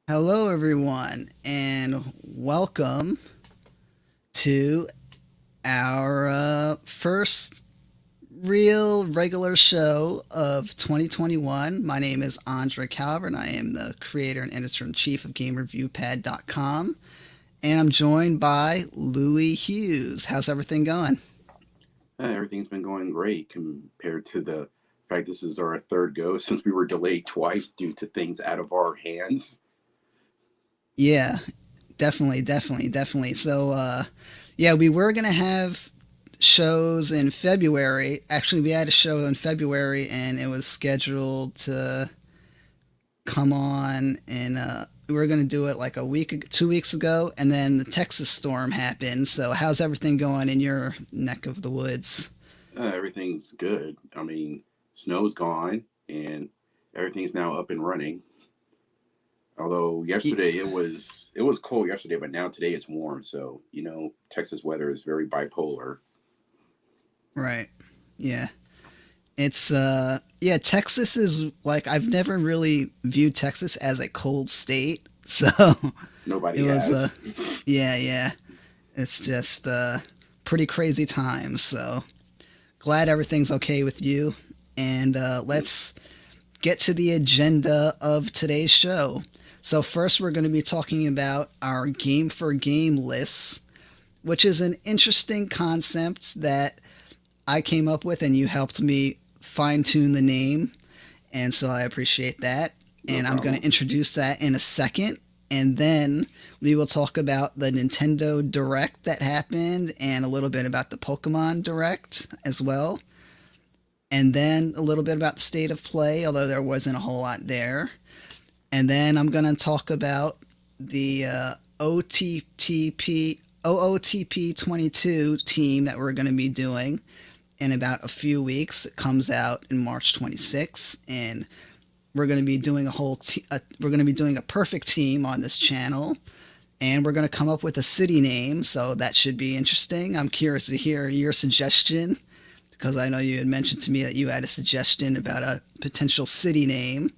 Hello, everyone, and welcome to our first real regular show of 2021. My name is Andre Calvert, and I am the creator and editor in chief of GameReviewPad.com. And I'm joined by Louis Hughes. How's everything going? Everything's been going great compared to the fact this is our third go since we were delayed twice due to things out of our hands. Yeah, definitely. So, yeah, we were gonna have shows in February. Actually, we had a show in February, and it was scheduled to come on, and we were gonna do it like 2 weeks ago, and then the Texas storm happened. So, how's everything going in your neck of the woods? Everything's good. I mean, snow's gone and everything's now up and running. Although Y- yesterday it was cold yesterday, but now today it's warm. So Texas weather is very bipolar. right. Yeah. It's yeah, Texas is like I've never really viewed Texas as a cold state. So it Nobody was has. yeah. It's just pretty crazy times. So glad everything's okay with you. And let's get to the agenda of today's show. So first we're going to be talking about our game for game lists, which is an interesting concept that I came up with and you helped me fine tune the name. And so I appreciate that. No And I'm going to problem. introduce that in a second. And then we will talk about the Nintendo Direct that happened and a little bit about the Pokemon Direct as well. And then a little bit about the state of play, although there wasn't a whole lot there. And then I'm going to talk about the OOTP 22 team that we're going to be doing in about a few weeks. It comes out in March 26th, and we're going to be doing we're going to be doing a perfect team on this channel, and we're going to come up with a city name. So that should be interesting. I'm curious to hear your suggestion because I know you had mentioned to me that you had a suggestion about a potential city name.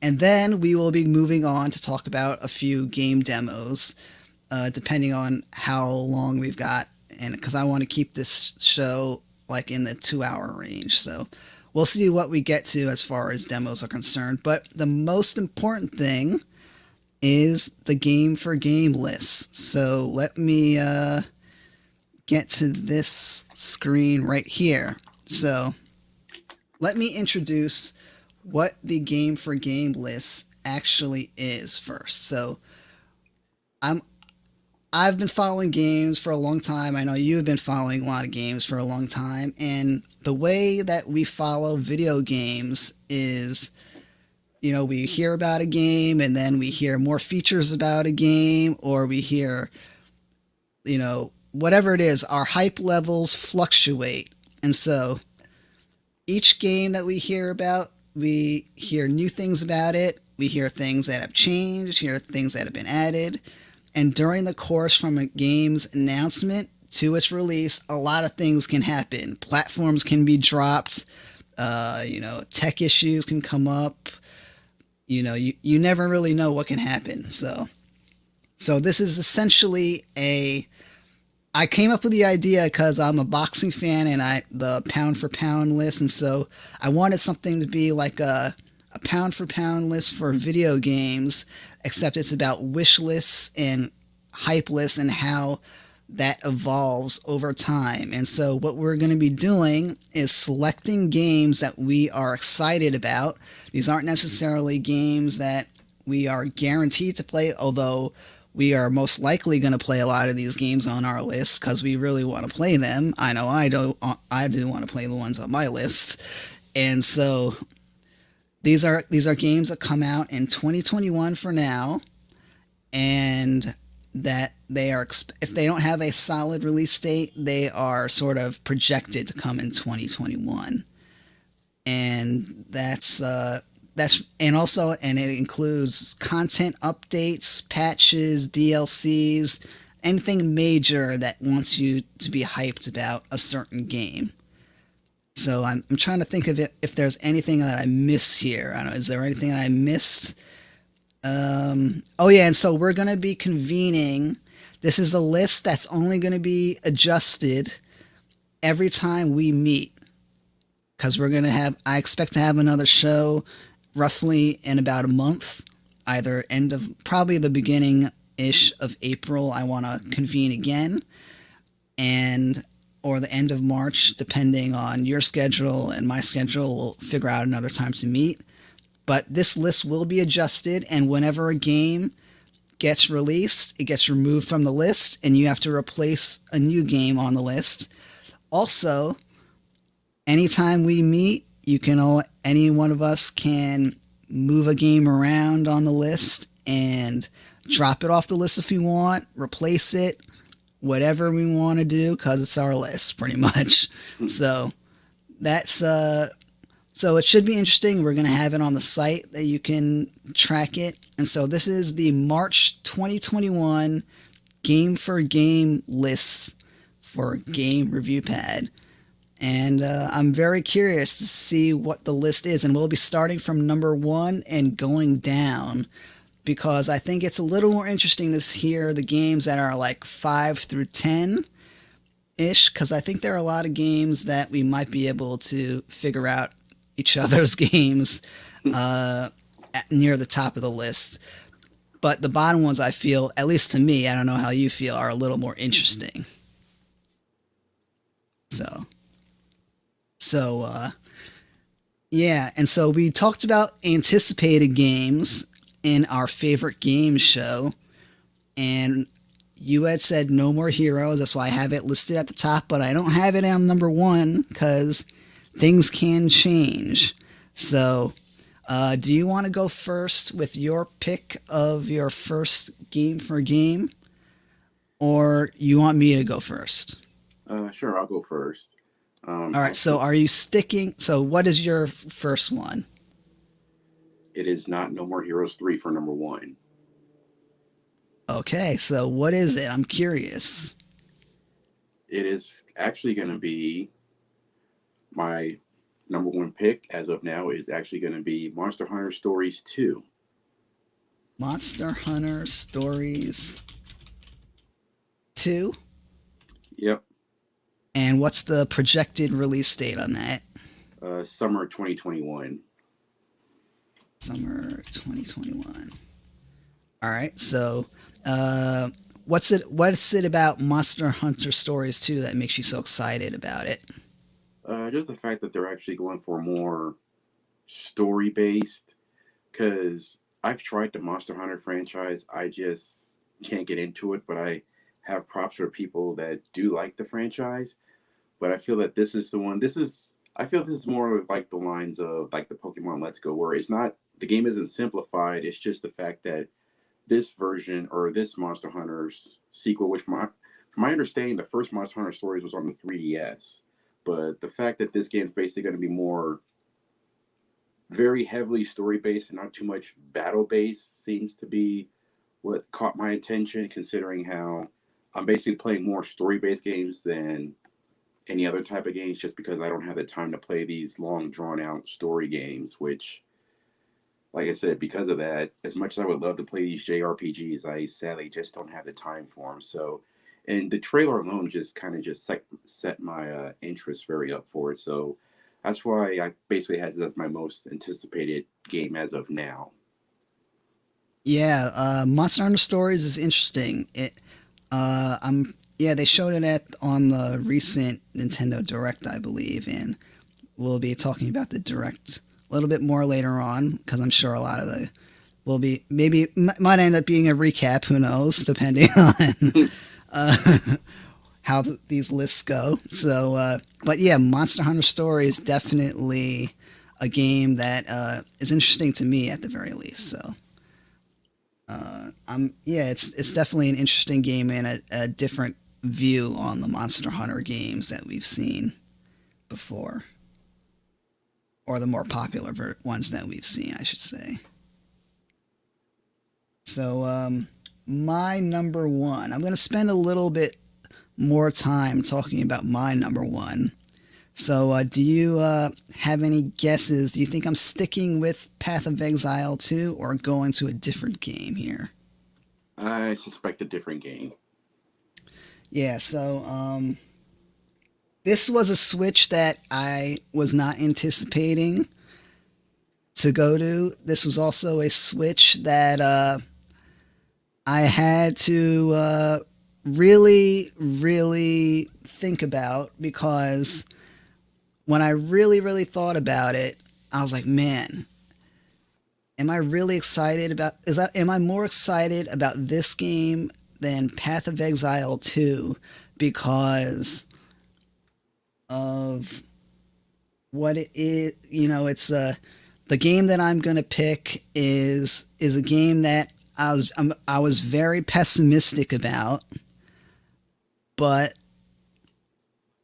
And then we will be moving on to talk about a few game demos, depending on how long we've got. And because I want to keep this show like in the 2 hour range. So we'll see what we get to as far as demos are concerned. But the most important thing is the game for game list. So let me get to this screen right here. So let me introduce what the game for game list actually is first. So I'm I've been following games for a long time. I know you've been following a lot of games for a long time, and the way that we follow video games is we hear about a game and then we hear more features about a game, or we hear whatever it is, our hype levels fluctuate. And so each game that we hear about, we hear new things about it. We hear things that have changed, hear things that have been added. And during the course from a game's announcement to its release, a lot of things can happen. Platforms can be dropped, tech issues can come up. You never really know what can happen. So this is essentially a I came up with the idea because I'm a boxing fan and the pound for pound list, and so I wanted something to be like a pound for pound list for video games, except it's about wish lists and hype lists and how that evolves over time. And so what we're going to be doing is selecting games that we are excited about. These aren't necessarily games that we are guaranteed to play, although we are most likely going to play a lot of these games on our list because we really want to play them. I know I do want to play the ones on my list. And so these are games that come out in 2021 for now, and that they are, if they don't have a solid release date, they are sort of projected to come in 2021. And that's and it includes content updates, patches, DLCs, anything major that wants you to be hyped about a certain game. So I'm trying to think of it if there's anything that I miss here. I don't know. Is there anything that I missed Oh yeah, and so we're gonna be convening. This is a list that's only gonna be adjusted every time we meet because we're gonna have. I expect to have another show roughly in about a month, either end of probably the beginning ish of April. I want to convene again, and or the end of March, depending on your schedule and my schedule. We'll figure out another time to meet. But this list will be adjusted, and whenever a game gets released, it gets removed from the list, and you have to replace a new game on the list. Also, anytime we meet, any one of us can move a game around on the list and drop it off the list if we want, replace it, whatever we want to do, because it's our list pretty much. So that's so it should be interesting. We're going to have it on the site that you can track it. And so this is the March 2021 game for game lists for GameReviewPad. And I'm very curious to see what the list is. And we'll be starting from number 1 and going down, because I think it's a little more interesting to hear the games that are like 5 through 10 ish, because I think there are a lot of games that we might be able to figure out each other's games near the top of the list. But the bottom ones, I feel, at least to me, I don't know how you feel, are a little more interesting. So, yeah. And so we talked about anticipated games in our favorite game show. And you had said No More Heroes. That's why I have it listed at the top, but I don't have it on number 1 because things can change. So, do you want to go first with your pick of your first game for game? Or you want me to go first? Sure, I'll go first. All right, so are you sticking? So, what is your first one? It is not No More Heroes 3 for number 1. Okay, so what is it? I'm curious. It is actually going to be my number 1 pick as of now is actually going to be Monster Hunter Stories 2. Monster Hunter Stories 2? Yep. And what's the projected release date on that? Summer 2021. Summer 2021. All right, so what's it about Monster Hunter Stories 2 that makes you so excited about it? Just the fact that they're actually going for more story based, because I've tried the Monster Hunter franchise. I just can't get into it, but I have props for people that do like the franchise. But I feel that this is the one. I feel this is more of like the lines of like the Pokemon Let's Go, where it's not the game isn't simplified. It's just the fact that this version or this Monster Hunter's sequel, which from my understanding, the first Monster Hunter Stories was on the 3DS, but the fact that this game is basically going to be more very heavily story based and not too much battle based seems to be what caught my attention, considering how I'm basically playing more story based games than any other type of games, just because I don't have the time to play these long drawn out story games, which, like I said, because of that, as much as I would love to play these JRPGs, I sadly just don't have the time for them. So, and the trailer alone just kind of just set my interest very up for it. So that's why I basically had this as my most anticipated game as of now. Yeah, Monster Hunter Stories is interesting. They showed it on the recent Nintendo Direct, I believe, and we'll be talking about the Direct a little bit more later on because I'm sure a lot of the will be might end up being a recap. Who knows, depending on how these lists go. So, but yeah, Monster Hunter Story is definitely a game that is interesting to me at the very least. So. It's definitely an interesting game and a different view on the Monster Hunter games that we've seen before, or the more popular ones that we've seen, I should say. So, my number 1, I'm going to spend a little bit more time talking about my number 1. So, do you have any guesses? Do you think I'm sticking with Path of Exile 2 or going to a different game here? I suspect a different game. Yeah, so this was a switch that I was not anticipating to go to. This was also a switch that I had to really, really think about because when I really, really thought about it, I was like, man, am I really excited about am I more excited about this game than Path of Exile 2 because of what it is, it's the game that I'm going to pick is a game that I was very pessimistic about, but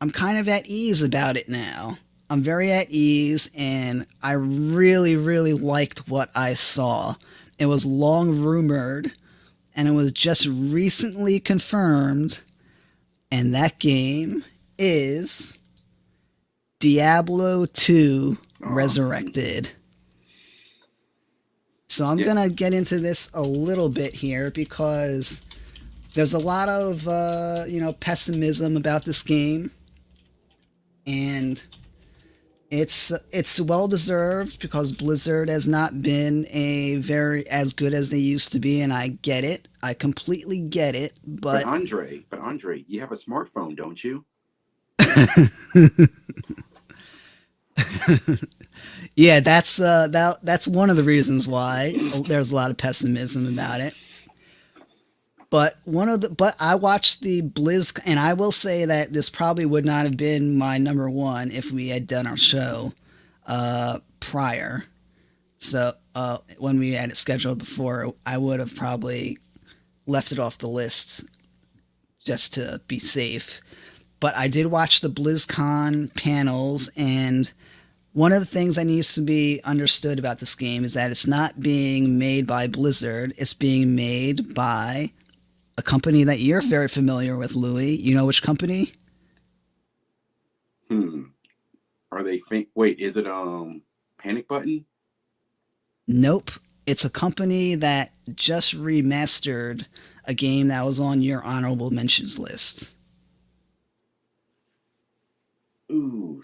I'm kind of at ease about it now. I'm very at ease, and I really, really liked what I saw. It was long rumored, and it was just recently confirmed, and that game is Diablo 2 Oh, Resurrected. So I'm yeah. going to get into this a little bit here because there's a lot of, pessimism about this game, and it's well deserved because Blizzard has not been a very as good as they used to be, and I get it. I completely get it, But but Andre, you have a smartphone, don't you? yeah, that's one of the reasons why there's a lot of pessimism about it. But I watched the Blizz, and I will say that this probably would not have been my number one if we had done our show prior. So when we had it scheduled before, I would have probably left it off the list just to be safe. But I did watch the BlizzCon panels, and one of the things that needs to be understood about this game is that it's not being made by Blizzard. It's being made by a company that you're very familiar with, Louis. You know which company? Hmm. Are they wait, is it Panic Button? Nope. It's a company that just remastered a game that was on your honorable mentions list. Ooh.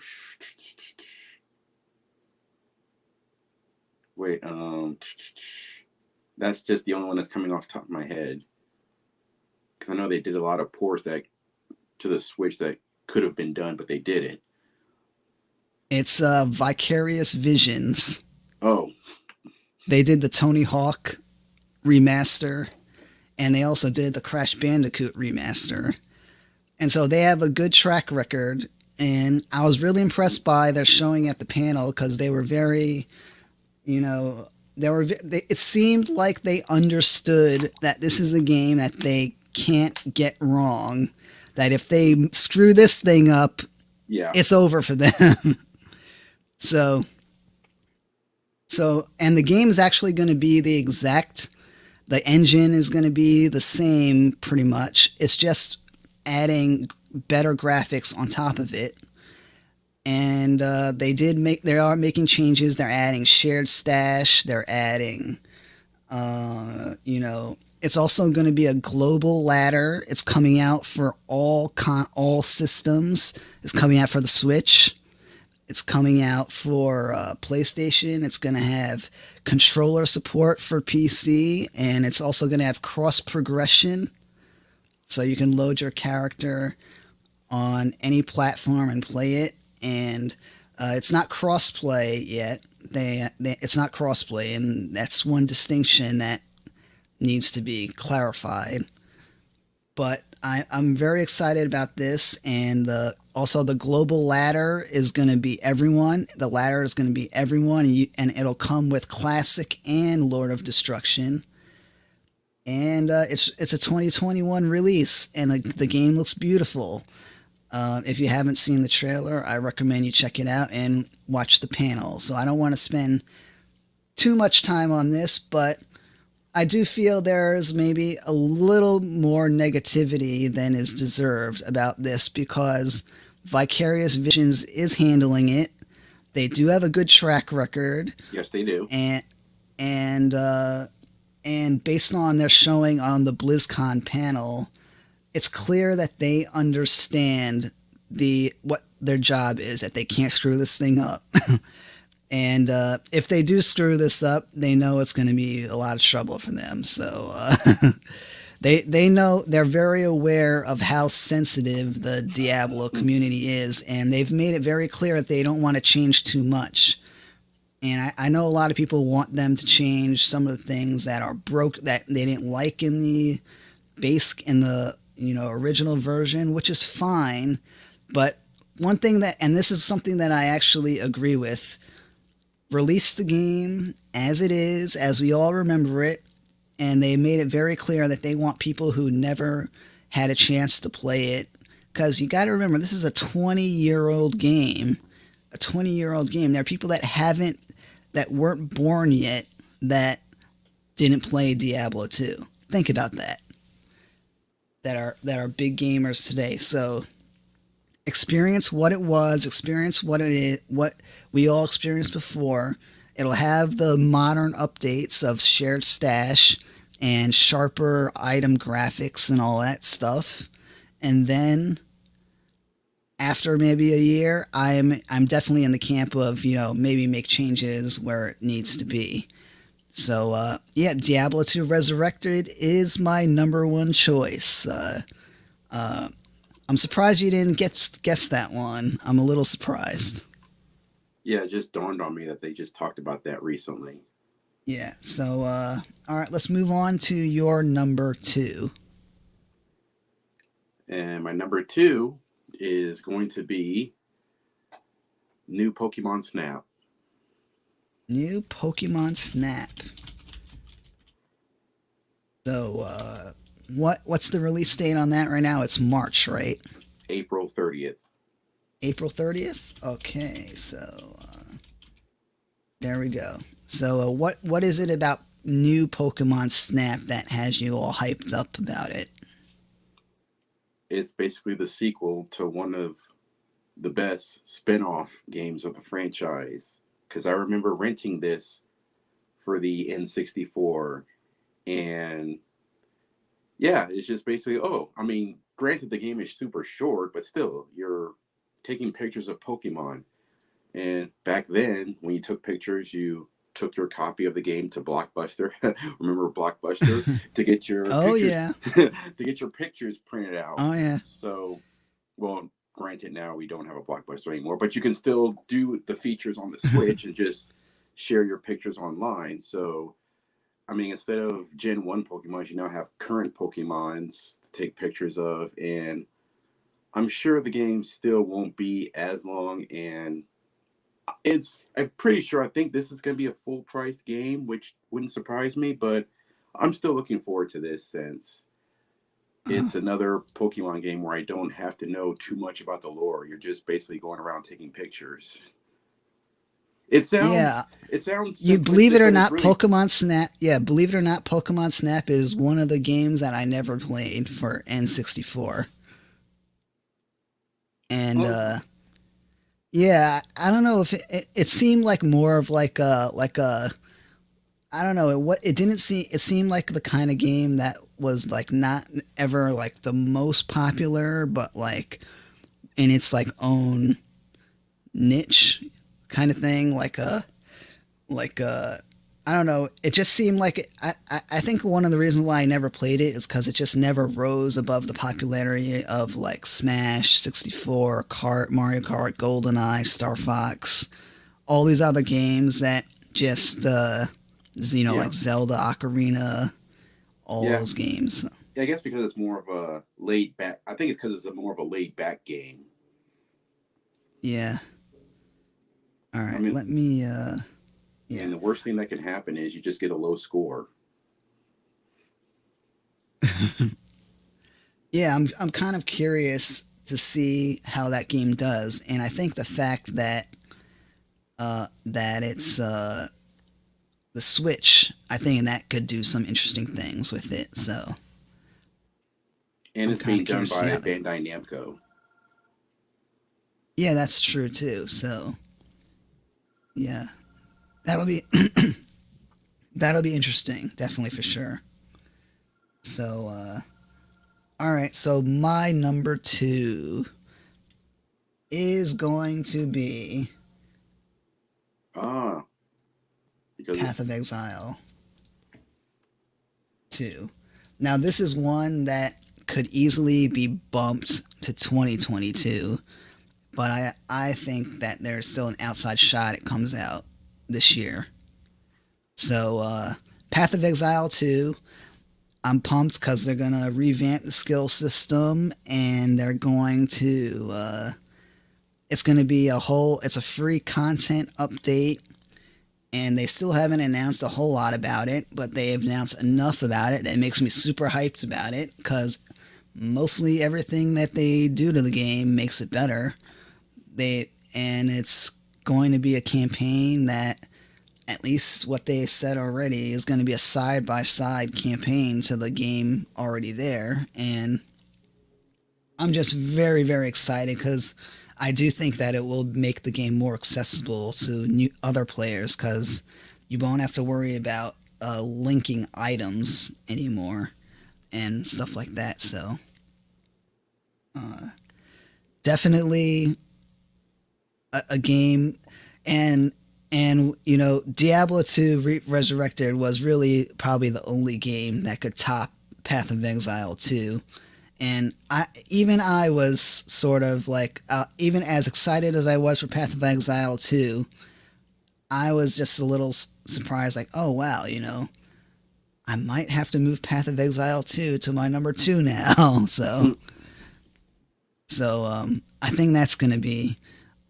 Wait, that's just the only one that's coming off the top of my head. Because I know they did a lot of ports that to the Switch that could have been done, but they did it. It's Vicarious Visions. Oh, They did the Tony Hawk remaster, and they also did the Crash Bandicoot remaster. And so they have a good track record. And I was really impressed by their showing at the panel because they were very, it seemed like they understood that this is a game that they can't get wrong. That if they screw this thing up, yeah. it's over for them. so, and the game is actually going to be the engine is going to be the same pretty much. It's just adding better graphics on top of it. And they are making changes. They're adding shared stash. They're adding, it's also going to be a global ladder. It's coming out for all systems. It's coming out for the Switch. It's coming out for PlayStation. It's going to have controller support for PC, and it's also going to have cross progression, so you can load your character on any platform and play it. And it's not crossplay yet. It's not crossplay, and that's one distinction that needs to be clarified. But I'm very excited about this, and also the global ladder is going to be everyone. The ladder is going to be everyone, and it'll come with Classic and Lord of Destruction. And it's a 2021 release, and the game looks beautiful. If you haven't seen the trailer, I recommend you check it out and watch the panel. So I don't want to spend too much time on this, but I do feel there's maybe a little more negativity than is deserved about this because Vicarious Visions is handling it. They do have a good track record, Yes, they do. and and uh, and based on their showing on the BlizzCon panel, it's clear that they understand what their job is. That they can't screw this thing up. And if they do screw this up, they know it's going to be a lot of trouble for them. So they know, they're very aware of how sensitive the Diablo community is, and they've made it very clear that they don't want to change too much. And I know a lot of people want them to change some of the things that are broke, that they didn't like in the original version, which is fine. But one thing that, and this is something that I actually agree with, release the game as it is, as we all remember it, and they made it very clear that they want people who never had a chance to play it, because you got to remember, this is a 20-year-old game. A 20-year-old game. There are people that weren't born yet that didn't play Diablo 2. Think about that. That are big gamers today. So experience what it was, experience what it is, what we all experienced before. It'll have the modern updates of shared stash and sharper item graphics and all that stuff. And then after maybe a year, I'm definitely in the camp of, maybe make changes where it needs to be. So yeah, Diablo 2 Resurrected is my number one choice. I'm surprised you didn't guess that one. I'm a little surprised. Yeah, it just dawned on me that they just talked about that recently. Yeah. So all right, let's move on to your number 2. And my number 2 is going to be new Pokemon Snap. New Pokemon Snap. So what's the release date on that right now? It's March, right? April 30th. April 30th? Okay, so there we go. So what is it about new Pokemon Snap that has you all hyped up about it? It's basically the sequel to one of the best spin-off games of the franchise, because I remember renting this for the N64, and yeah, it's just basically, oh, I mean, granted the game is super short, but still you're taking pictures of Pokemon. And back then, when you took pictures, you took your copy of the game to Blockbuster. Remember Blockbuster, to get your Oh pictures yeah. to get your pictures printed out. Oh yeah. So, well, granted now we don't have a Blockbuster anymore, but you can still do the features on the Switch and just share your pictures online. So, I mean, instead of Gen 1 Pokemon, you now have current Pokemons to take pictures of, and I'm sure the game still won't be as long, and I'm pretty sure, I think this is going to be a full priced game, which wouldn't surprise me, but I'm still looking forward to this, since Oh, it's another Pokemon game where I don't have to know too much about the lore. You're just basically going around taking pictures. It sounds yeah. it sounds You believe simplistic, it or but it's not, really, Pokemon Snap. Yeah, believe it or not, Pokemon Snap is one of the games that I never played for N64. And oh, yeah, I don't know if it seemed like more of like a I don't know, it didn't seem, it seemed like the kind of game that was like not ever like the most popular, but like in its like own niche kind of thing, like I don't know. It just seemed like I think one of the reasons why I never played it is because it just never rose above the popularity of like Smash, 64, Mario Kart, GoldenEye, Star Fox, all these other games that just yeah, like Zelda, Ocarina, all yeah. those games. Yeah, I guess because it's more of a laid back. I think it's because it's a more of a laid back game. Yeah. All I right. mean, Let me. I Yeah. mean, the worst thing that can happen is you just get a low score. Yeah. I'm kind of curious to see how that game does, and I think the fact that it's the Switch, I think that could do some interesting things with it. So And I'm it's kind being of done curious to see by how that. Bandai Namco. Yeah, that's true too. So yeah, that'll be that'll be interesting, definitely for sure. So all right, so my number two is going to be Ah, because Path of Exile 2. Now this is one that could easily be bumped to 2022, but I think that there's still an outside shot it comes out this year. So Path of Exile 2, I'm pumped because they're gonna revamp the skill system and they're going to it's gonna be it's a free content update, and they still haven't announced a whole lot about it, but they have announced enough about it that makes me super hyped about it because mostly everything that they do to the game makes it better. And it's going to be a campaign that, at least what they said already, is going to be a side by side campaign to the game already there. And I'm just very, very excited because I do think that it will make the game more accessible to other players because you won't have to worry about linking items anymore and stuff like that. So definitely a game, and Diablo 2 Resurrected was really probably the only game that could top Path of Exile 2. And I was sort of like, even as excited as I was for Path of Exile 2, I was just a little surprised, like, oh wow, I might have to move Path of Exile 2 to my number 2 now. So I think that's going to be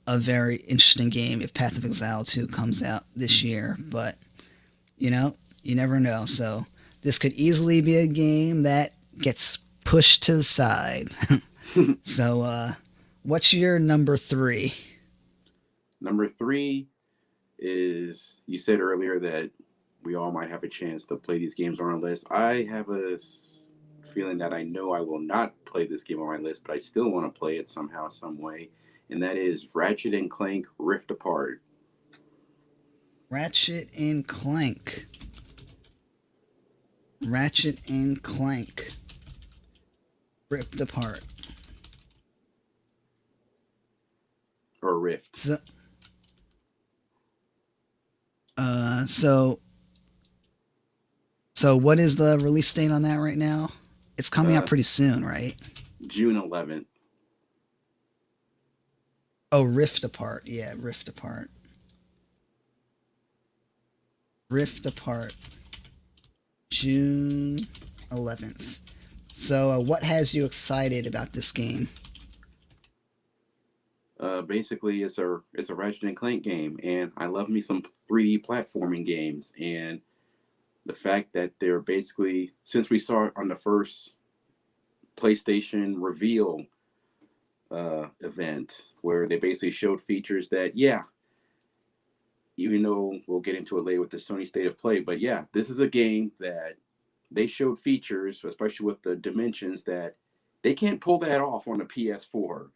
a very interesting game if Path of Exile 2 comes out this year. But, you never know. So this could easily be a game that gets pushed to the side. So, what's your number 3? number three is, you said earlier that we all might have a chance to play these games on our list. I have a feeling that I know I will not play this game on my list, but I still want to play it somehow, some way, and that is Ratchet and Clank Rift Apart. Ratchet and Clank. Ratchet and Clank. Ripped apart. Or Rift. So, uh, so, so what is the release date on that right now? It's coming out Uh, pretty soon, right? June 11th. Oh, Rift Apart. Yeah, Rift Apart. Rift Apart. June 11th. So, what has you excited about this game? Basically, it's a Ratchet and Clank game, and I love me some 3D platforming games. And the fact that they're basically, since we saw it on the first PlayStation reveal event, where they basically showed features that, yeah, even though we'll get into it later with the Sony State of Play, but yeah, this is a game that they showed features, especially with the dimensions, that they can't pull that off on a PS4.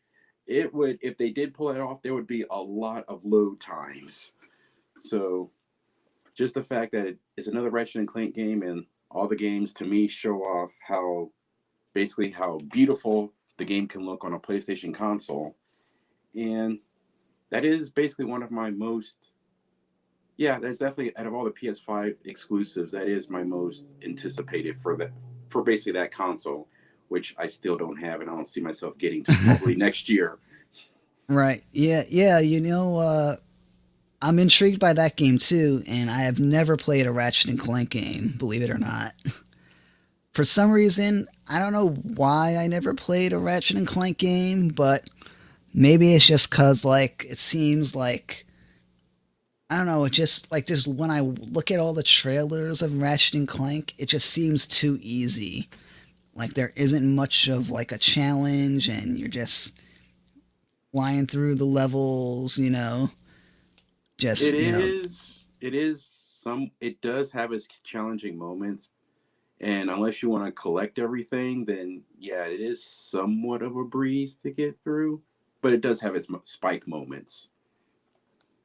It would, if they did pull that off, there would be a lot of load times. So just the fact that it's another Ratchet and Clank game, and all the games to me show off how, basically how beautiful the game can look on a PlayStation console, and that is basically one of my most, yeah, that's definitely, out of all the PS5 exclusives, that is my most anticipated for that, for basically that console, which I still don't have, and I don't see myself getting to probably next year. Right. Yeah, yeah, I'm intrigued by that game too, and I have never played a Ratchet and Clank game, believe it or not. For some reason, I don't know why I never played a Ratchet and Clank game, but maybe it's just cuz like it seems like, I don't know, it just when I look at all the trailers of Ratchet and Clank, it just seems too easy. Like there isn't much of like a challenge and you're just flying through the levels, It just, is, it is some, it does have its challenging moments, and unless you want to collect everything, then yeah, it is somewhat of a breeze to get through. but it does have its spike moments.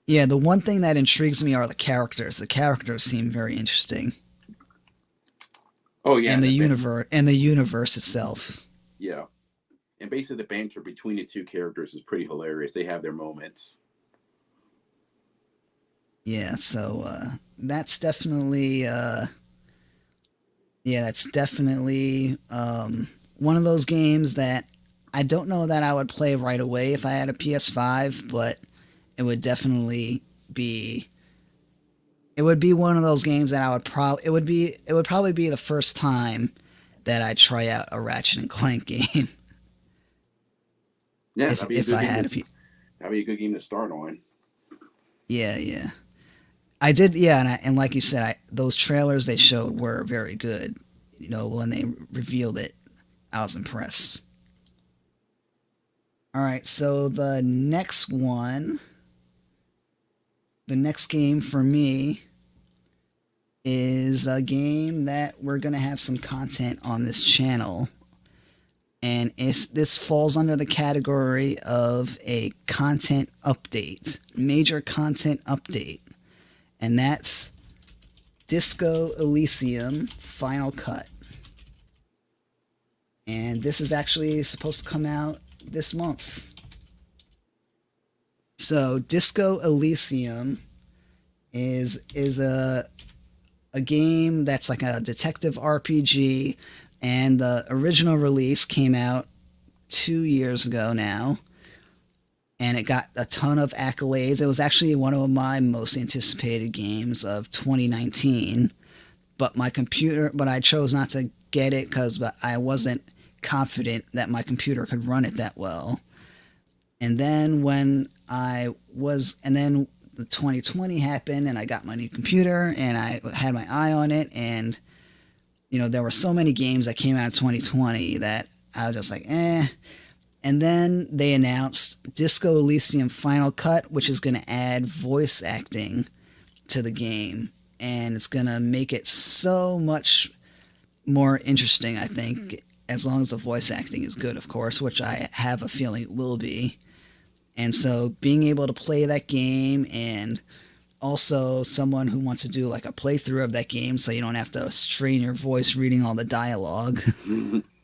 Yeah, the one thing that intrigues me are the characters. The characters seem very interesting, Oh yeah, and the universe itself. yeah, and basically the banter between the two characters is pretty hilarious. They have their moments. Yeah, so that's definitely that's definitely one of those games that I don't know that I would play right away if I had a PS5, but it would definitely be it would be one of those games that I would it would probably be the first time that I'd try out a Ratchet and Clank game Yeah, that'd be a if good I game. had That'd be a good game to start on. yeah. I did, yeah, and like you said, those trailers they showed were very good. You know, when they revealed it, I was impressed. All right, so the next game for me is a game that we're gonna have some content on this channel, and this falls under the category of a content update, major content update, and that's Disco Elysium Final Cut. And this is actually supposed to come out this month. So Disco Elysium is a game that's like a detective RPG, and the original release came out 2 years ago now, and it got a ton of accolades. It was actually one of my most anticipated games of 2019, but I chose not to get it because I wasn't confident that my computer could run it that well. And then and then the 2020 happened, and I got my new computer, and I had my eye on it, and there were so many games that came out in 2020 that I was just like, eh. And then they announced Disco Elysium Final Cut, which is going to add voice acting to the game, and it's going to make it so much more interesting, I think, as long as the voice acting is good, of course, which I have a feeling it will be. And so being able to play that game, and also someone who wants to do like a playthrough of that game so you don't have to strain your voice reading all the dialogue.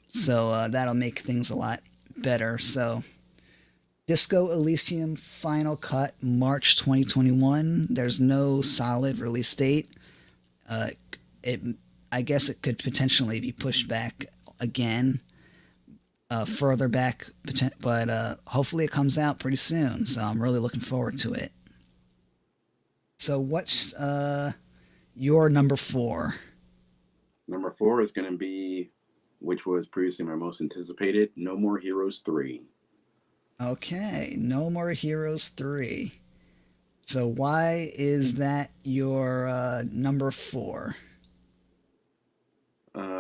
So that'll make things a lot better. So Disco Elysium Final Cut, March 2021. There's no solid release date. It I guess it could potentially be pushed back again, further back, but hopefully it comes out pretty soon. So I'm really looking forward to it. So what's your number 4? Number 4 is going to be, which was previously my most anticipated, No More Heroes 3. Okay, No More Heroes 3. So why is that your number 4?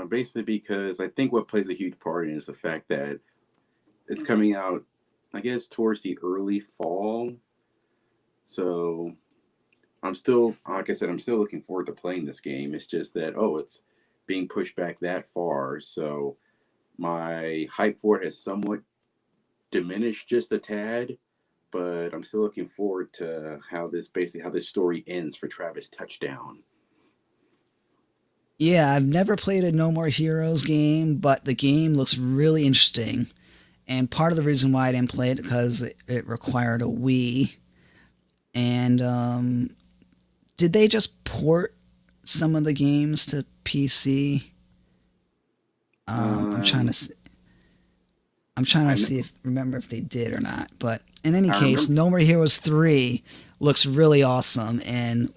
Basically because I think what plays a huge part in is the fact that it's coming out, I guess, towards the early fall. So I'm still, like I said, I'm still looking forward to playing this game. It's just that, it's being pushed back that far. So my hype for it has somewhat diminished just a tad, but I'm still looking forward to how this story ends for Travis Touchdown. Yeah, I've never played a No More Heroes game, but the game looks really interesting. And part of the reason why I didn't play it because it required a Wii. And did they just port some of the games to PC? I'm trying to see. Remember if they did or not. But in any case, No More Heroes 3 looks really awesome. And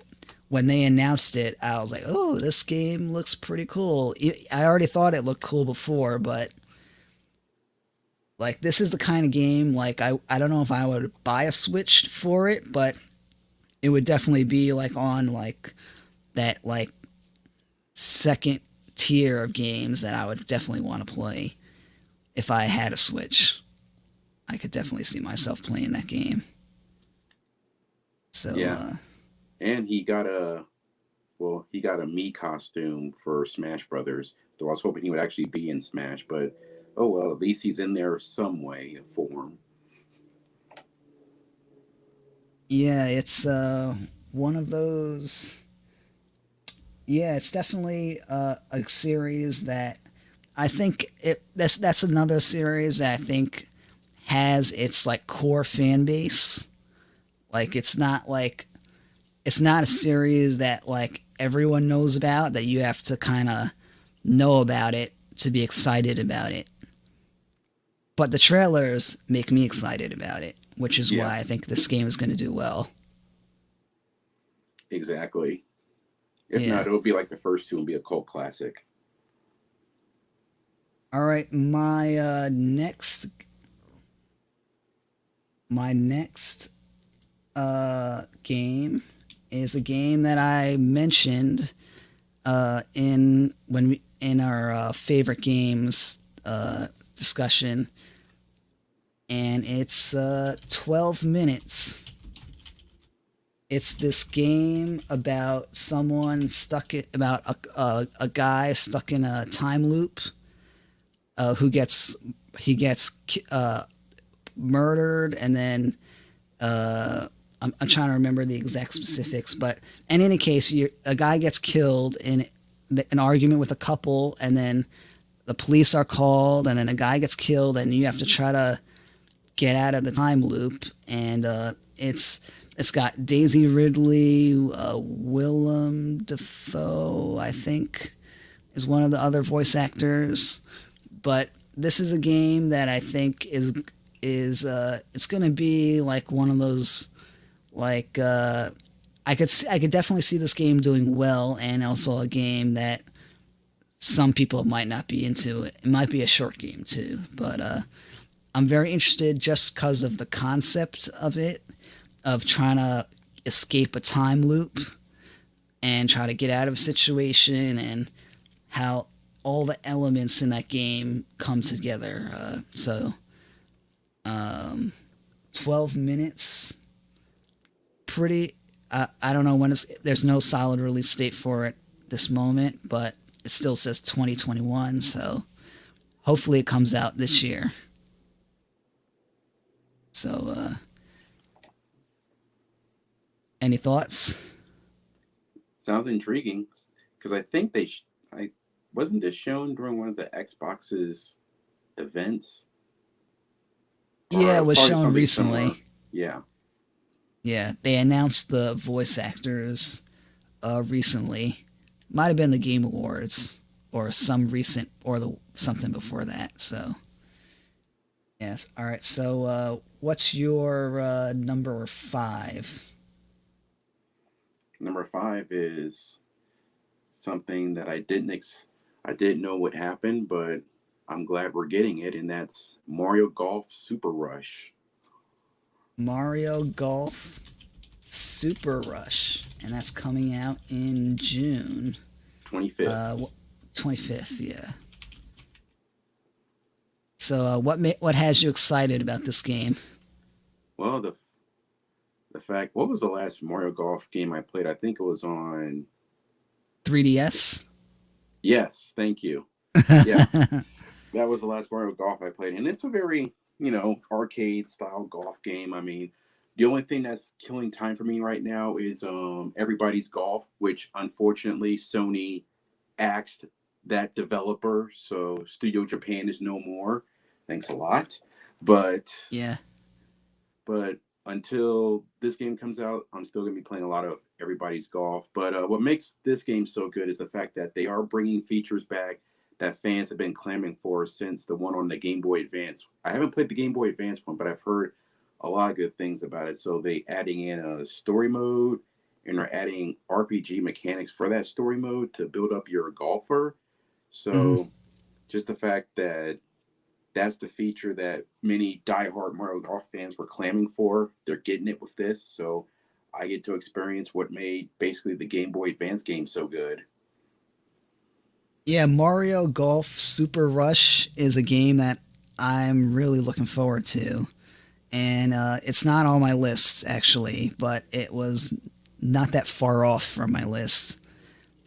when they announced it, I was like, oh, this game looks pretty cool. I already thought it looked cool before, but like this is the kind of game, like I don't know if I would buy a Switch for it, but it would definitely be like on like that like second tier of games that I would definitely want to play if I had a Switch. I could definitely see myself playing that game. So yeah, and he got a me costume for Smash Brothers. Though I was hoping he would actually be in Smash, but oh well, at least he's in there some way, form. Yeah, it's one of those. Yeah, it's definitely a series that I think that's another series that I think has its like core fan base. Like it's not a series that like everyone knows about, that you have to kind of know about it to be excited about it. But the trailers make me excited about it, which is Yeah, why I think this game is going to do well. exactly. If not, Yeah. it'll be like the first two and be a cult classic. All right, my next game is a game that I mentioned in our favorite games discussion, and it's 12 minutes. It's this game about a guy stuck in a time loop who gets he gets murdered, and then I'm trying to remember the exact specifics, but in any case, a guy gets killed in an argument with a couple, and then the police are called, and then a guy gets killed, and you have to try to get out of the time loop. And it's got Daisy Ridley, Willem Dafoe, I think, is one of the other voice actors. But this is a game that I think is it's going to be like one of those like I could definitely see this game doing well, and also a game that some people might not be into. It might be a short game too, but I'm very interested just because of the concept of it, of trying to escape a time loop and try to get out of a situation, and how all the elements in that game come together. 12 minutes, pretty. I don't know when there's no solid release date for it this moment, but it still says 2021, so hopefully it comes out this year. So, any thoughts? Sounds intriguing because I think I wasn't this shown during one of the Xbox's events, or Yeah, it it was was probably shown something similar. recently. Yeah, Yeah, they announced the voice actors recently. Might have been the Game Awards or some recent or the something before that. So yes. All right. So what's your number five? number five is something that I didn't know would happen, but I'm glad we're getting it, and that's Mario Golf Super Rush. Mario Golf Super Rush, and that's coming out in June 25th. 25th. Yeah. So what has you excited about this game? Well, the fact, what was the last Mario Golf game I played? I think it was on. 3DS. Yes, thank you. Yeah, that was the last Mario Golf I played, and it's a very arcade style golf game. I mean, the only thing that's killing time for me right now is Everybody's Golf, which unfortunately Sony axed that developer, so Studio Japan is no more. Thanks a lot, but Yeah. but until this game comes out, I'm still gonna be playing a lot of Everybody's Golf. But what makes this game so good is the fact that they are bringing features back that fans have been clamoring for since the one on the Game Boy Advance. I haven't played the Game Boy Advance one, but I've heard a lot of good things about it. So they adding in a story mode, and are adding RPG mechanics for that story mode to build up your golfer. Hmm. So just the fact that that's the feature that many diehard Mario Golf fans were clamoring for. They're getting it with this, so I get to experience what made basically the Game Boy Advance game so good. Yeah, Mario Golf Super Rush is a game that I'm really looking forward to. And it's not on my list, actually, but it was not that far off from my list.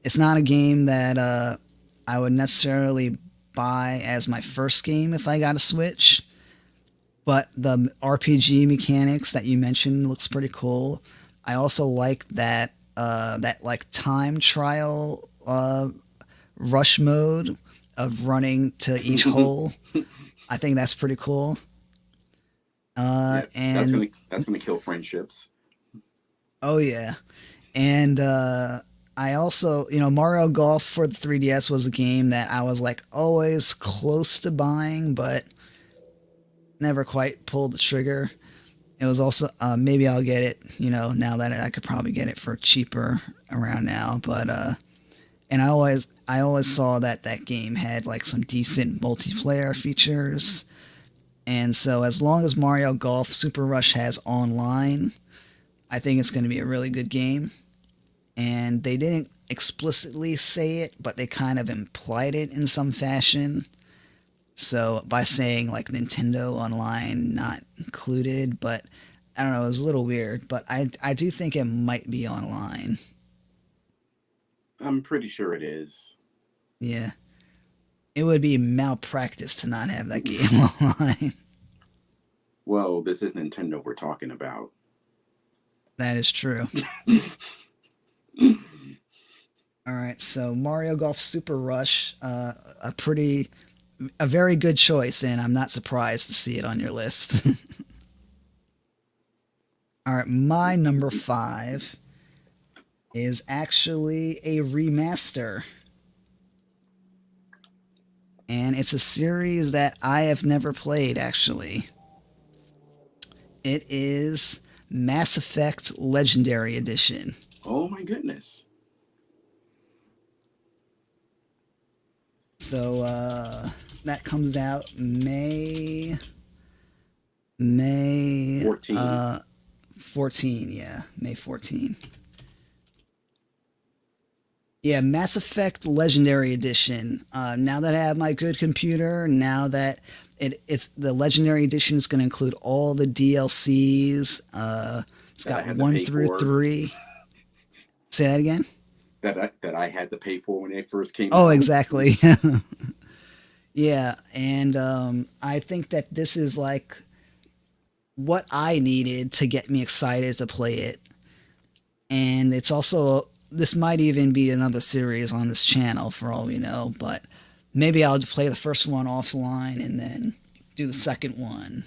It's not a game that I would necessarily buy as my first game if I got a Switch, but the RPG mechanics that you mentioned looks pretty cool. I also like that like time trial rush mode of running to each hole. I think that's pretty cool. Yes, And that's gonna kill friendships. oh yeah, and I also, Mario Golf for the 3DS was a game that I was like always close to buying, but never quite pulled the trigger. It was also maybe I'll get it, now that I could probably get it for cheaper around now. But and I always saw that that game had like some decent multiplayer features, and so as long as Mario Golf Super Rush has online, I think it's going to be a really good game. And they didn't explicitly say it, but they kind of implied it in some fashion. So by saying like Nintendo Online not included, but I don't know, it was a little weird. But I do think it might be online. I'm pretty sure it is. Yeah, it would be malpractice to not have that game online. Well, this is Nintendo we're talking about. That is true. All right, so Mario Golf Super Rush, a very good choice, and I'm not surprised to see it on your list. All right, my number five is actually a remaster, and it's a series that I have never played. Actually, it is Mass Effect Legendary Edition. Oh my goodness. So that comes out May 14. 14, yeah, May 14. Yeah, Mass Effect Legendary Edition. Now that I have my good computer, now that it's the Legendary Edition is going to include all the DLCs. It's That I got had to one pay through for. three. Say that again. That I had to pay for when they first came Oh, out. exactly. Yeah, and I think that this is like what I needed to get me excited to play it. And it's also, this might even be another series on this channel for all we know, but maybe I'll play the first one offline and then do the second one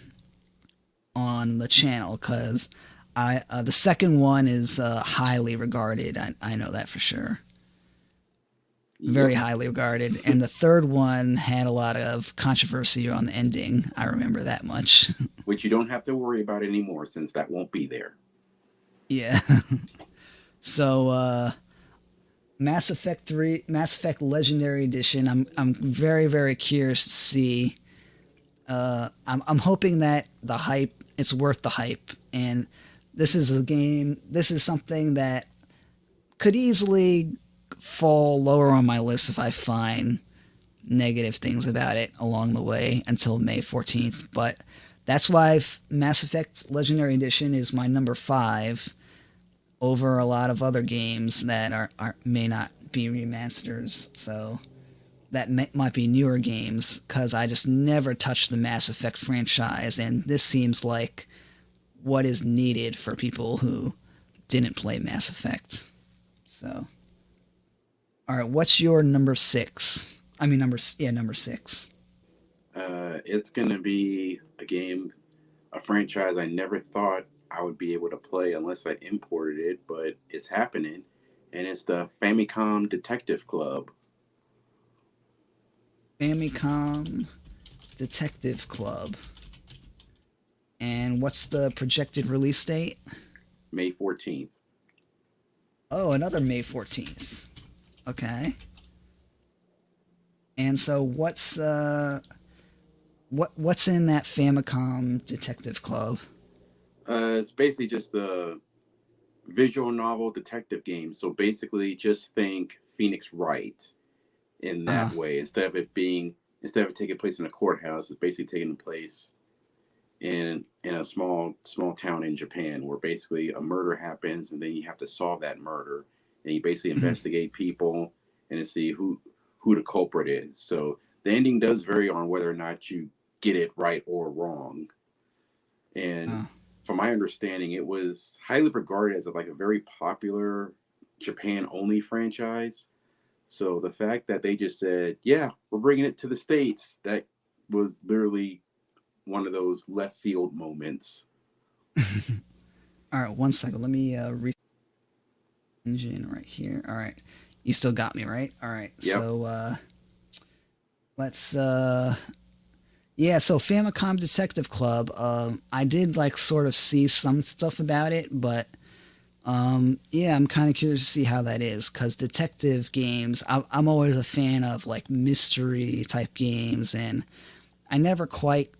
on the channel because the second one is highly regarded. I know that for sure. Very Yep. highly regarded. And the third one had a lot of controversy on the ending. I remember that much. Which you don't have to worry about anymore since that won't be there. Yeah. So Mass Effect Legendary Edition. I'm very very curious to see. I'm hoping that the hype it's worth the hype, and this is a game. This is something that could easily fall lower on my list if I find negative things about it along the way until May 14th. But that's why Mass Effect Legendary Edition is my number five over a lot of other games that may not be remasters. So that might be newer games because I just never touched the Mass Effect franchise, and this seems like what is needed for people who didn't play Mass Effect. So, all right, what's your number six? I mean, number six. It's gonna be a game, a franchise I never thought I would be able to play unless I imported it, but it's happening, and it's the Famicom Detective Club, Famicom Detective Club. And what's the projected release date? May 14th. Oh, another May 14th. Okay. And so what's in that Famicom Detective Club? It's basically just a visual novel detective game. So basically, just think Phoenix Wright in Uh, that way. Instead of it taking place in a courthouse, it's basically taking place in a small town in Japan where basically a murder happens and then you have to solve that murder and you basically investigate people and to see who the culprit is. So the ending does vary on whether or not you get it right or wrong. And Oh. from my understanding, it was highly regarded as like a very popular Japan only franchise. So the fact that they just said, "Yeah, we're bringing it to the states," that was literally one of those left field moments. All right, one second. Let me engine right here. All right. You still got me, right? All right. Yep. So let's yeah, so Famicom Detective Club, I did like sort of see some stuff about it, but yeah, I'm kind of curious to see how that is because detective games, I'm always a fan of like mystery type games, and I never quite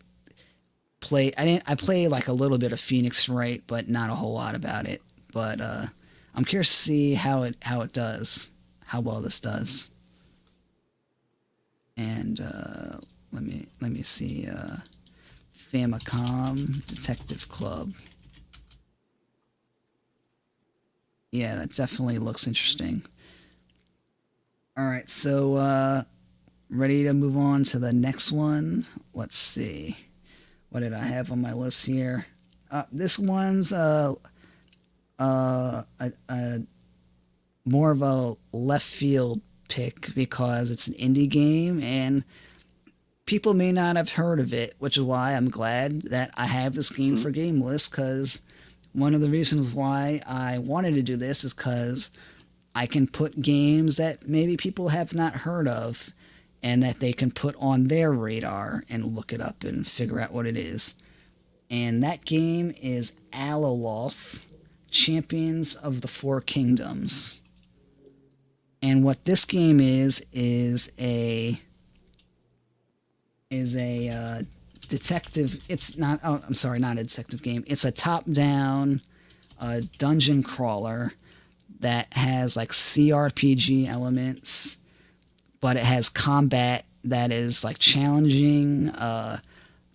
play. I play like a little bit of Phoenix Wright, but not a whole lot about it. But I'm curious to see how it does, how well this does. And let me see. Famicom Detective Club. Yeah, that definitely looks interesting. All right, so ready to move on to the next one? Let's see. What did I have on my list here? This one's a more of a left field pick because it's an indie game and people may not have heard of it, which is why I'm glad that I have this game Hmm. for Game List because one of the reasons why I wanted to do this is because I can put games that maybe people have not heard of and that they can put on their radar and look it up and figure out what it is. And that game is Alaloth, Champions of the Four Kingdoms. And what this game is a detective. It's not. Oh, I'm sorry, not a detective game. It's a top-down dungeon crawler that has like CRPG elements, but it has combat that is like challenging,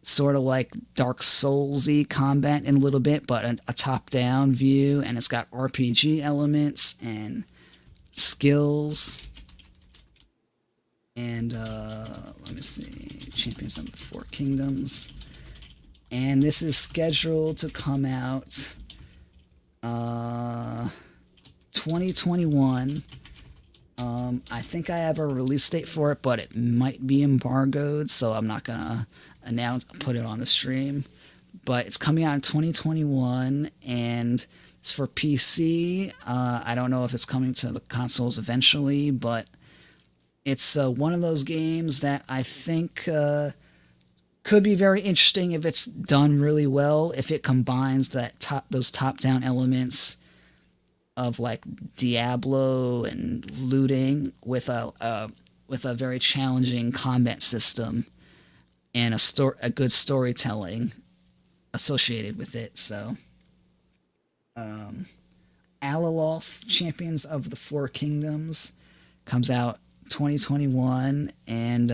sort of like Dark Soulsy combat in a little bit, but a top-down view, and it's got RPG elements and skills. And let me see, Champions of the Four Kingdoms, and this is scheduled to come out uh, 2021. I think I have a release date for it, but it might be embargoed, so I'm not gonna put it on the stream. But it's coming out in 2021, and it's for PC. I don't know if it's coming to the consoles eventually, but it's one of those games that I think could be very interesting if it's done really well. If it combines those top-down elements of like Diablo and looting with a very challenging combat system and a good storytelling associated with it. So, Alaloth, Champions of the Four Kingdoms, comes out 2021. And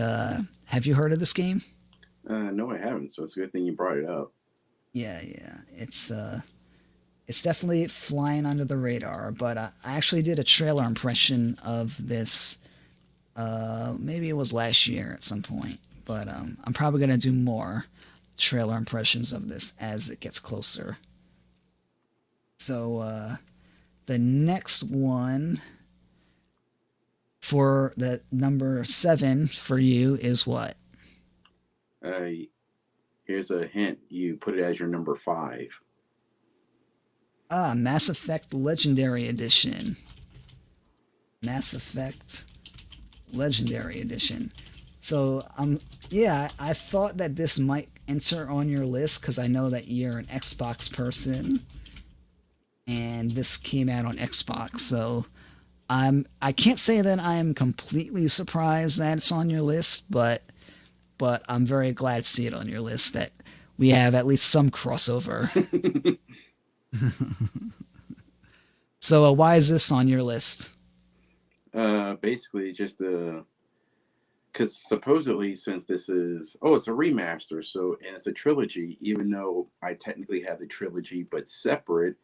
have you heard of this game? No, I haven't. So it's a good thing you brought it up. Yeah, yeah. It's definitely flying under the radar. But I actually did a trailer impression of this. Maybe it was last year at some point. But I'm probably gonna do more trailer impressions of this as it gets closer. So the next one for the number 7 for you is what? Uh, Here's a hint. You put it as your number five. Mass Effect Legendary Edition. Mass Effect Legendary Edition. So yeah, I thought that this might enter on your list because I know that you're an Xbox person, and this came out on Xbox. So I can't say that I'm completely surprised that it's on your list, but I'm very glad to see it on your list that we have at least some crossover. So why is this on your list? Basically, just because supposedly since this is it's a remaster, so and it's a trilogy. Even though I technically have the trilogy, but separate,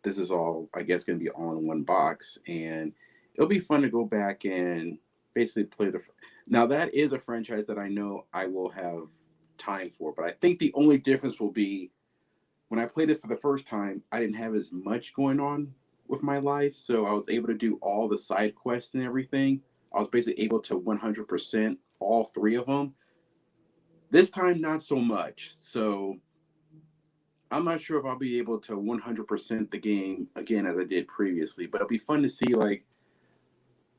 this is all I guess going to be all in one box, and it'll be fun to go back and basically play the. Now that is a franchise that I know I will have time for, but I think the only difference will be when I played it for the first time, I didn't have as much going on with my life, so I was able to do all the side quests and everything. I was basically able to 100% all three of them. This time, not so much. So I'm not sure if I'll be able to 100% the game again as I did previously, but it'll be fun to see like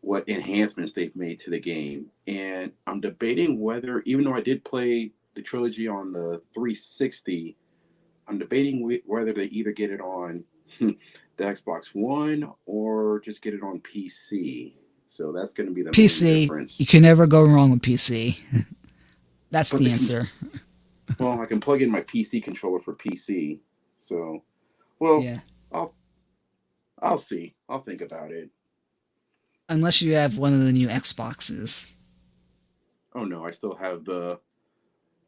what enhancements they've made to the game. And I'm debating whether, even though I did play the trilogy on the 360, I'm debating whether they either get it on the Xbox One or just get it on PC. So that's going to be the main PC. difference. You can never go wrong with PC. That's But the answer. well, I can plug in my PC controller for PC. So, well, Yeah. I'll I'll see. I'll think about it. Unless you have one of the new Xboxes. Oh no, I still have the,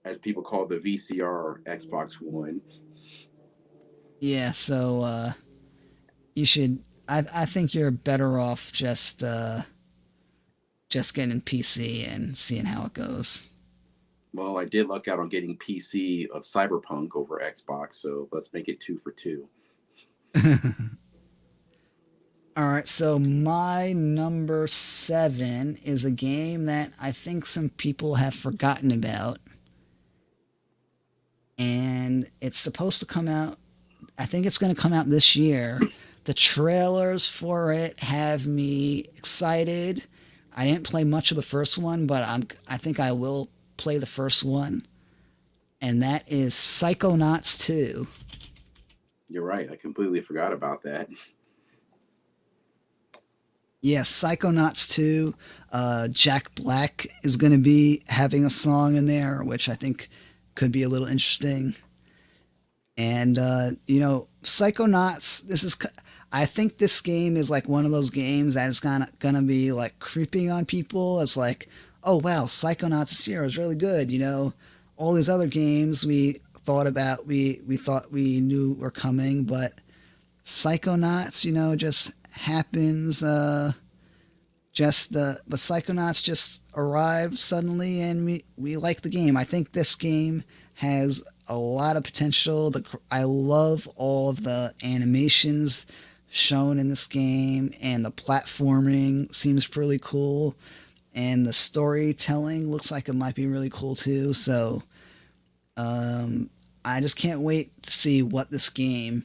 as people call the VCR Xbox One. Yeah, so you should I think you're better off just getting PC and seeing how it goes. Well, I did luck out on getting PC of Cyberpunk over Xbox, so let's make it two for two. All right, so my number 7 is a game that I think some people have forgotten about, and it's supposed to come out. I think it's going to come out this year. The trailers for it have me excited. I didn't play much of the first one, but I think I will play the first one, and that is Psychonauts 2. You're right. I completely forgot about that. Yes, Psychonauts 2. Jack Black is going to be having a song in there, which I think could be a little interesting. And, Psychonauts, I think this game is like one of those games that is gonna be like creeping on people. It's like, oh wow, Psychonauts is here. It's really good. All these other games we thought we knew were coming, but Psychonauts, just happens. But Psychonauts just arrived suddenly, and we like the game. I think this game has a lot of potential. I love all of the animations shown in this game, and the platforming seems really cool, and the storytelling looks like it might be really cool too. So, I just can't wait to see what this game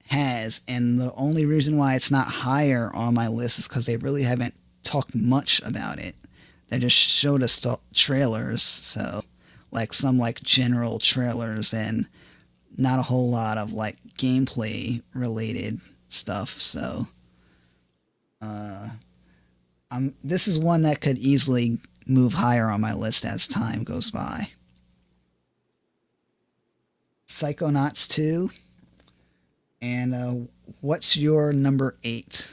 has. And the only reason why it's not higher on my list is because they really haven't talked much about it. They just showed us trailers, so like some like general trailers and not a whole lot of like gameplay related stuff. So this is one that could easily move higher on my list as time goes by. Psychonauts 2. And what's your number 8?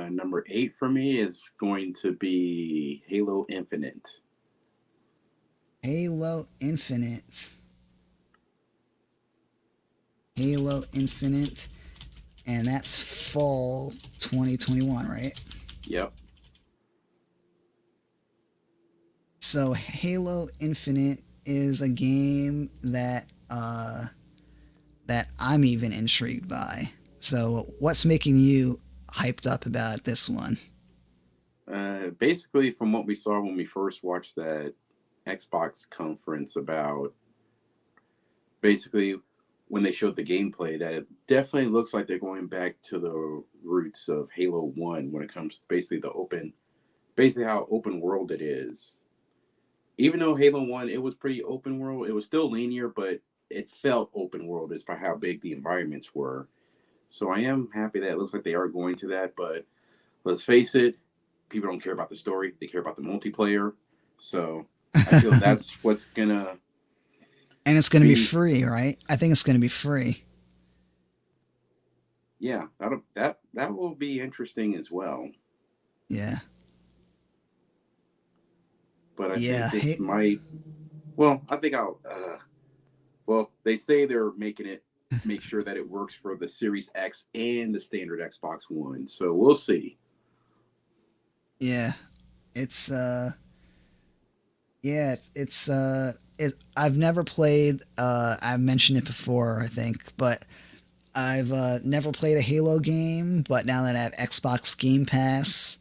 Number eight for me is going to be Halo Infinite. Halo Infinite. Halo Infinite. And that's fall 2021, right? Yep. So Halo Infinite is a game that I'm even intrigued by. So what's making you hyped up about this one? Basically, from what we saw when we first watched that Xbox conference about basically when they showed the gameplay, that it definitely looks like they're going back to the roots of Halo 1 when it comes to basically basically how open world it is. Even though Halo 1, it was pretty open world, it was still linear, but it felt open world as by how big the environments were. So I am happy that it looks like they are going to that, but let's face it, people don't care about the story, they care about the multiplayer. So I feel And that's what's gonna it's going to be be, free, right? I think it's going to be free. yeah, that will be interesting as well. Yeah. But I think Yeah. this Hey, might, well, I think I'll well, they say they're making it make sure that it works for the Series X and the standard Xbox One. So we'll see. yeah. It's yeah, it's I've never played. I've mentioned it before, I think, but I've never played a Halo game. But now that I have Xbox Game Pass,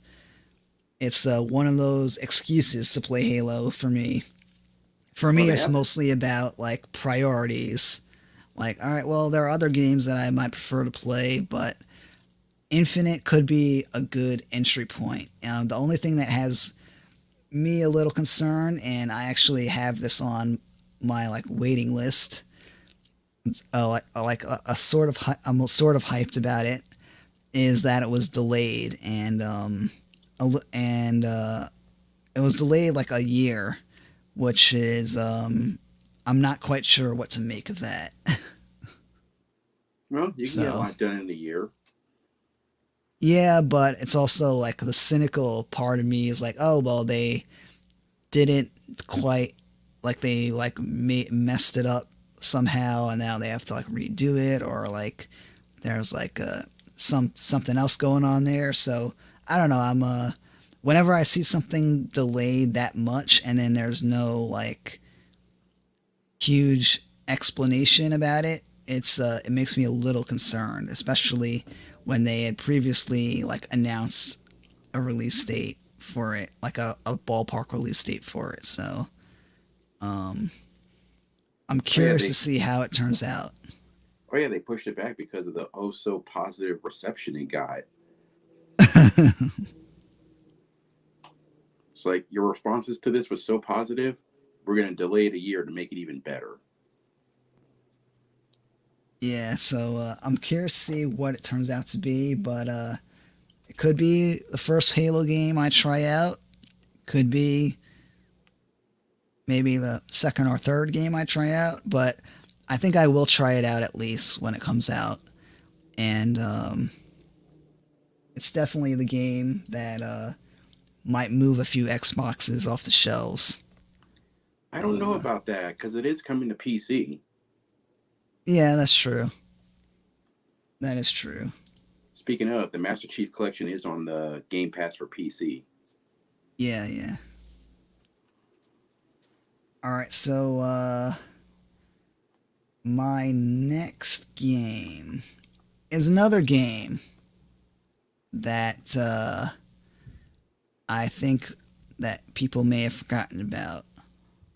it's one of those excuses to play Halo for me. For Well, me, they it's have. mostly about like priorities. Like, all right, well, there are other games that I might prefer to play, but Infinite could be a good entry point. The only thing that has me a little concerned, and I actually have this on my like waiting list. A sort of I'm sort of hyped about it. Is that it was delayed and it was delayed like a year, which is I'm not quite sure what to make of that. Well, you can get a So lot done in a year. yeah, but it's also like the cynical part of me is like, oh well, they didn't quite like they like messed it up somehow, and now they have to like redo it, or like there's like something else going on there. So I don't know. Whenever I see something delayed that much, and then there's no like huge explanation about it, it makes me a little concerned, especially when they had previously like announced a release date for it, like a ballpark release date for it. So um, I'm Oh yeah, curious to see how it turns out. they pushed it back because of the oh so positive reception it got. It's like your responses to this was so positive, we're gonna delay it a year to make it even better. Yeah, so I'm curious to see what it turns out to be, but it could be the first Halo game I try out. Could be maybe the second or third game I try out, but I think I will try it out at least when it comes out. And it's definitely the game that might move a few Xboxes off the shelves. I don't So know about that because it is coming to PC. yeah, that's true. That is true. Speaking of, the Master Chief Collection is on the Game Pass for PC. Yeah, yeah. All right, so my next game is another game that I think that people may have forgotten about.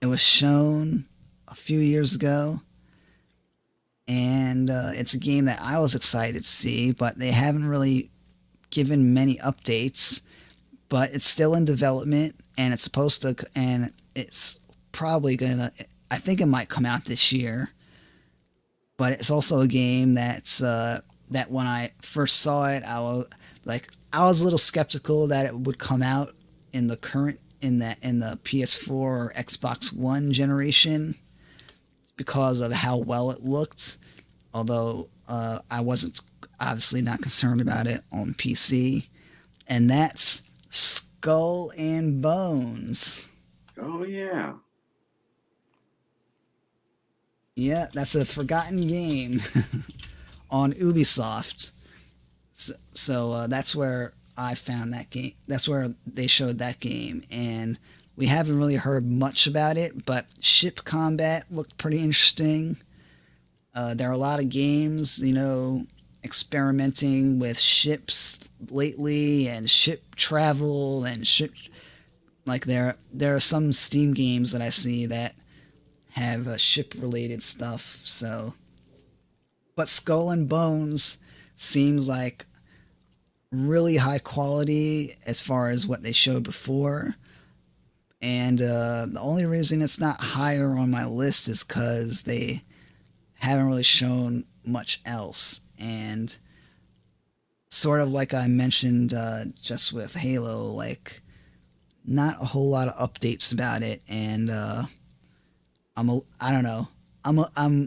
It was shown a few years ago, and it's a game that I was excited to see, but they haven't really given many updates. But it's still in development, and it's probably gonna. I think it might come out this year. But it's also a game that when I first saw it, I was a little skeptical that it would come out in the current in the PS4 or Xbox One generation because of how well it looked. Although I wasn't obviously not concerned about it on PC, and that's Skull and Bones. Oh yeah, Yeah, that's a forgotten game on Ubisoft. So that's where I found that game. That's where they showed that game, and we haven't really heard much about it. But ship combat looked pretty interesting. There are a lot of games, experimenting with ships lately and ship travel and ship like there are some Steam games that I see that have ship related stuff. So, but Skull and Bones seems like really high quality as far as what they showed before. And the only reason it's not higher on my list is because they haven't really shown much else. And sort of like I mentioned just with Halo, like not a whole lot of updates about it. And I don't know.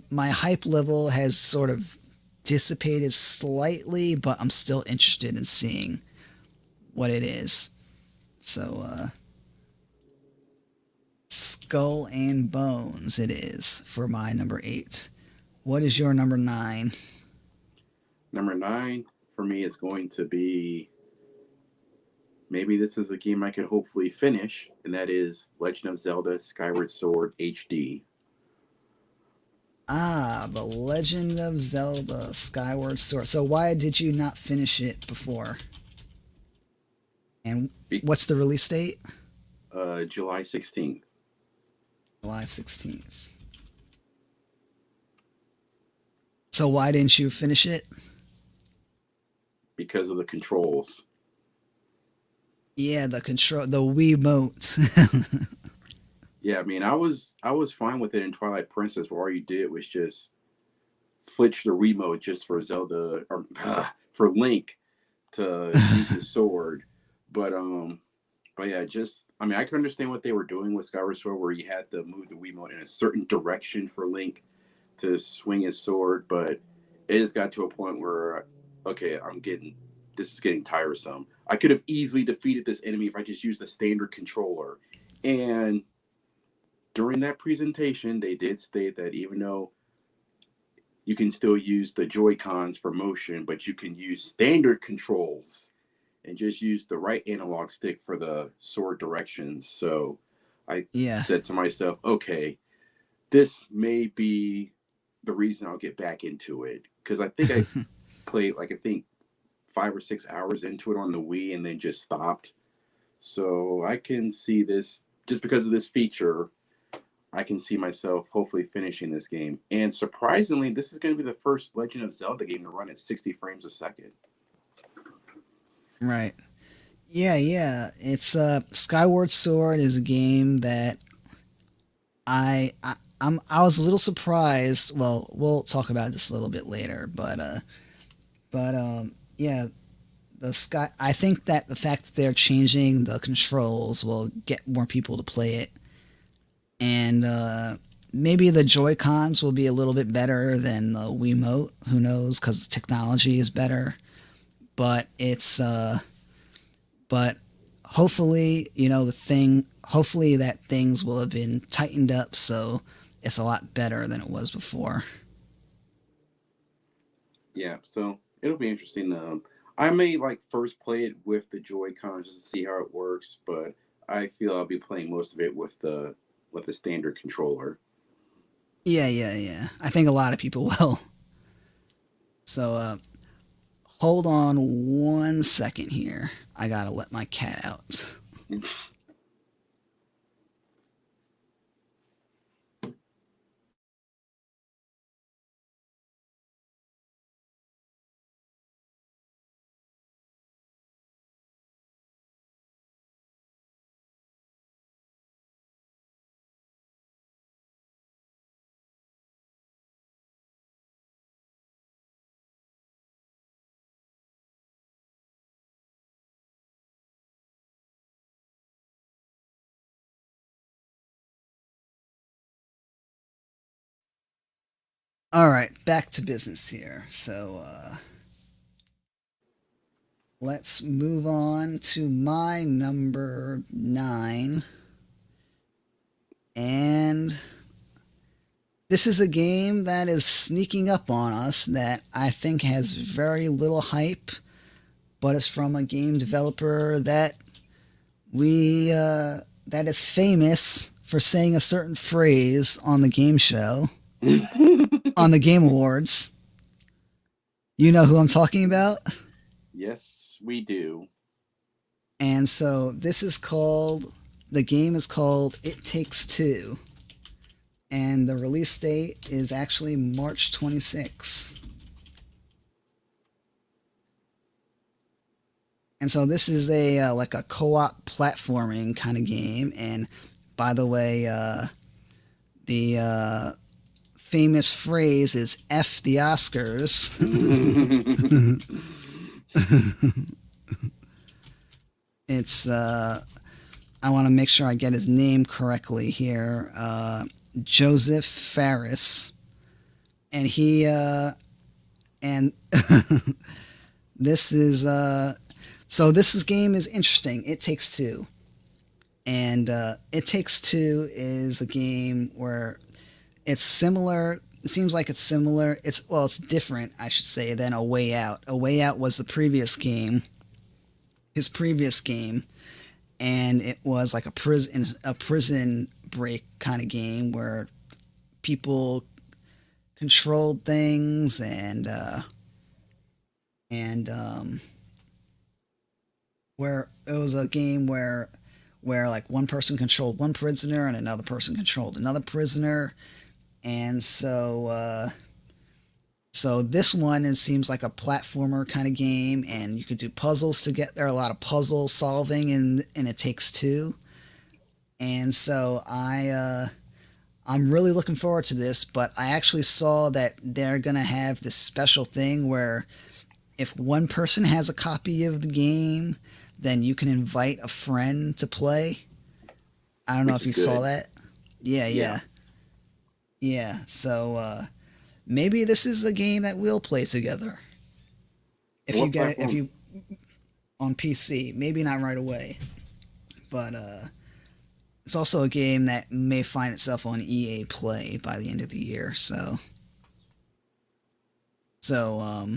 My hype level has sort of dissipated slightly, but I'm still interested in seeing what it is. So, Skull and Bones it is for my number 8. What is your number 9? number 9 for me is going to be maybe this is a game I could hopefully finish, and that is Legend of Zelda Skyward Sword HD. Ah, The Legend of Zelda Skyward Sword. So why did you not finish it before? And Be- what's the release date? July 16th. July 16th. So why didn't you finish it? Because of the controls. Yeah, the Wiimote. Yeah, I mean, I was fine with it in Twilight Princess, where all you did was just flitch the remote just for Zelda or for Link to use his sword. But but yeah, just I mean, I can understand what they were doing with Skyward Sword, where you had to move the Wiimote in a certain direction for Link to swing his sword. But it just got to a point where, okay, this is getting tiresome. I could have easily defeated this enemy if I just used the standard controller. And during that presentation, they did state that even though you can still use the Joy Cons for motion, but you can use standard controls and just use the right analog stick for the sword directions. So I Yeah. said to myself, okay, this may be the reason I'll get back into it. Because I think I played, like, I think 5 or 6 hours into it on the Wii and then just stopped. So I can see this, just because of this feature, I can see myself hopefully finishing this game. And surprisingly, this is going to be the first Legend of Zelda game to run at 60 frames a second. Right. Yeah, yeah. It's Skyward Sword is a game that I was a little surprised. Well, we'll talk about this a little bit later, but yeah, the sky. I think that the fact that they're changing the controls will get more people to play it, and maybe the Joy Cons will be a little bit better than the Wiimote. Who knows? Because the technology is better, but but hopefully, hopefully that things will have been tightened up so it's a lot better than it was before. Yeah, so it'll be interesting. I may like first play it with the Joy-Con just to see how it works, but I feel I'll be playing most of it with the standard controller. Yeah, yeah, yeah. I think a lot of people will. So hold on 1 second here. I gotta let my cat out. All right, back to business here. So let's move on to my number 9. And this is a game that is sneaking up on us that I think has very little hype, but it's from a game developer that is famous for saying a certain phrase on the game show, on the Game Awards. You know who I'm talking about? Yes, we do. And so the game is called It Takes Two, and the release date is actually March 26th. And so this is a like a co-op platforming kind of game. And by the way, the famous phrase is "F the Oscars." It's I want to make sure I get his name correctly here. Joseph Faris, and he and this is so this game is interesting. It Takes Two, and It Takes Two is a game where it's similar. It seems like it's similar. It's different, I should say, than A Way Out. A Way Out was the previous game, his previous game, and it was like a prison break kind of game where people controlled things and where it was a game where like one person controlled one prisoner and another person controlled another prisoner, and so this one seems like a platformer kind of game, and you could do puzzles to get there. A lot of puzzle solving, and It Takes Two. And so I'm really looking forward to this. But I actually saw that they're gonna have this special thing where if one person has a copy of the game, then you can invite a friend to play. I don't know which if is you saw good. that. Yeah, Yeah. yeah, yeah. So maybe this is a game that we'll play together. If you What get it, if platform? you on PC, maybe not right away, but it's also a game that may find itself on EA Play by the end of the year. So So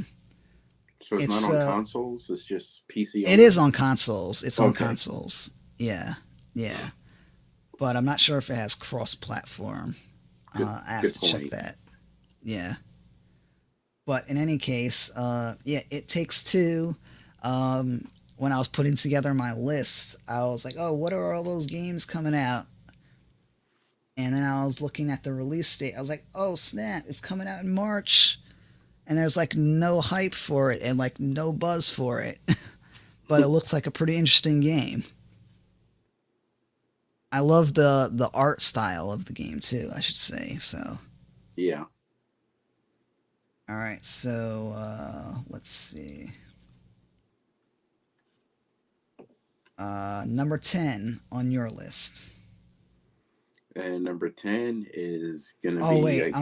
it's not it's on consoles. It's just PC it only. is on consoles. It's on Okay. consoles. Yeah, yeah. But I'm not sure if it has cross-platform. Good. I have Good to check point. that. Yeah. But in any case, yeah, It Takes Two. When I was putting together my list, I was like, oh, what are all those games coming out? And then I was looking at the release date. I was like, oh, snap, it's coming out in March. And there's like no hype for it and like no buzz for it. But it looks like a pretty interesting game. I love the art style of the game too, I should say. So, Yeah. all right. So, let's see. Number 10 on your list. And number 10 is gonna Oh be. wait,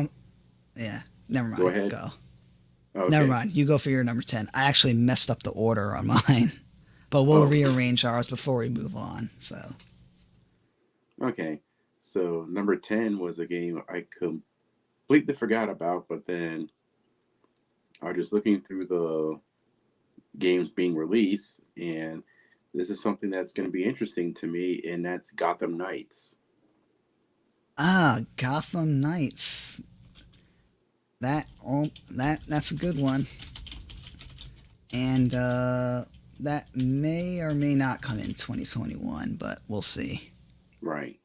yeah. Never Go mind. ahead. Go. Never Okay. mind. You go for your number 10. I actually messed up the order on mine, but we'll Oh. rearrange ours before we move on. So, Okay. So number 10 was a game I completely forgot about, but then I was just looking through the games being released, and this is something that's going to be interesting to me, and that's Gotham Knights. Gotham Knights. That's a good one, and that may or may not come in 2021, but we'll see. Right.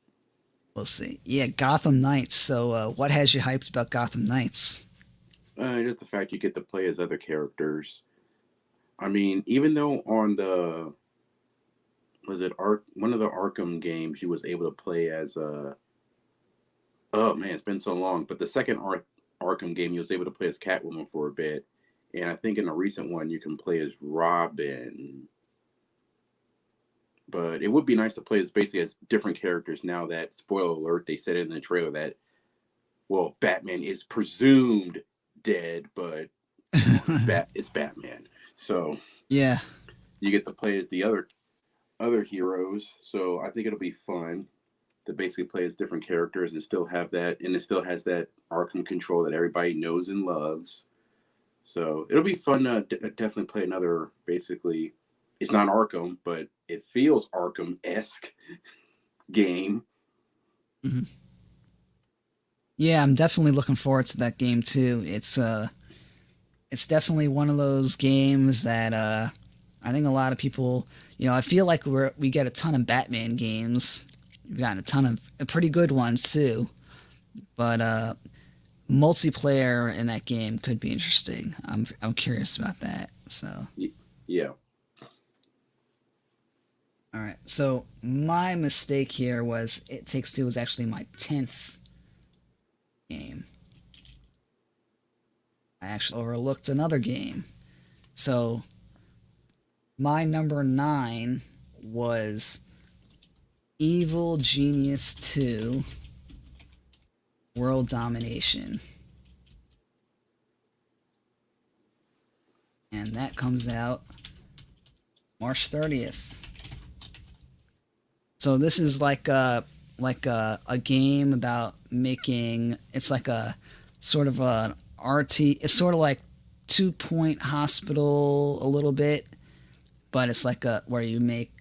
We'll see. Yeah, Gotham Knights. So, what has you hyped about Gotham Knights? Just the fact you get to play as other characters. I mean, even though on the was it Ark one of the Arkham games you was able to play as a oh man, it's been so long. But the second Arkham game you was able to play as Catwoman for a bit, and I think in a recent one you can play as Robin. But it would be nice to play as basically as different characters now that spoiler alert they said in the trailer that well Batman is presumed dead, but come on, it's Batman. So Yeah. you get to play as the other heroes. So I think it'll be fun to basically play as different characters and still have that, and it still has that Arkham control that everybody knows and loves. So it'll be fun to definitely play another. Basically, it's not Arkham, but it feels Arkham esque game. Mhm. Yeah, I'm definitely looking forward to that game too. It's definitely one of those games that I think a lot of people, I feel like we get a ton of Batman games. We've gotten a ton of pretty good ones too, but multiplayer in that game could be interesting. I'm curious about that. So, Yeah. all right. So my mistake here was It Takes Two was actually my 10th game. I actually overlooked another game. So my number 9 was Evil Genius 2 World Domination. And that comes out March 30th. So this is like a game about making it's like a sort of an RT, it's sort of like 2 Point Hospital a little bit, but it's like a where you make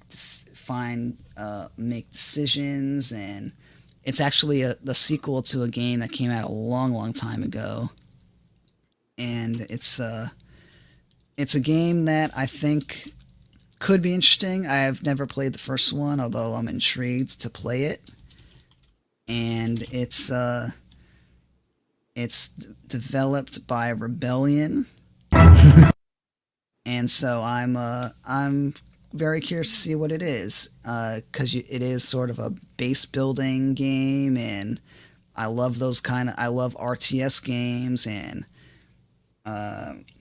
decisions, and it's actually the sequel to a game that came out a long, long time ago, and it's a game that I think could be interesting. I've never played the first one, although I'm intrigued to play it, and it's developed by Rebellion, and so I'm very curious to see what it is, because it is sort of a base building game, and I love RTS games, and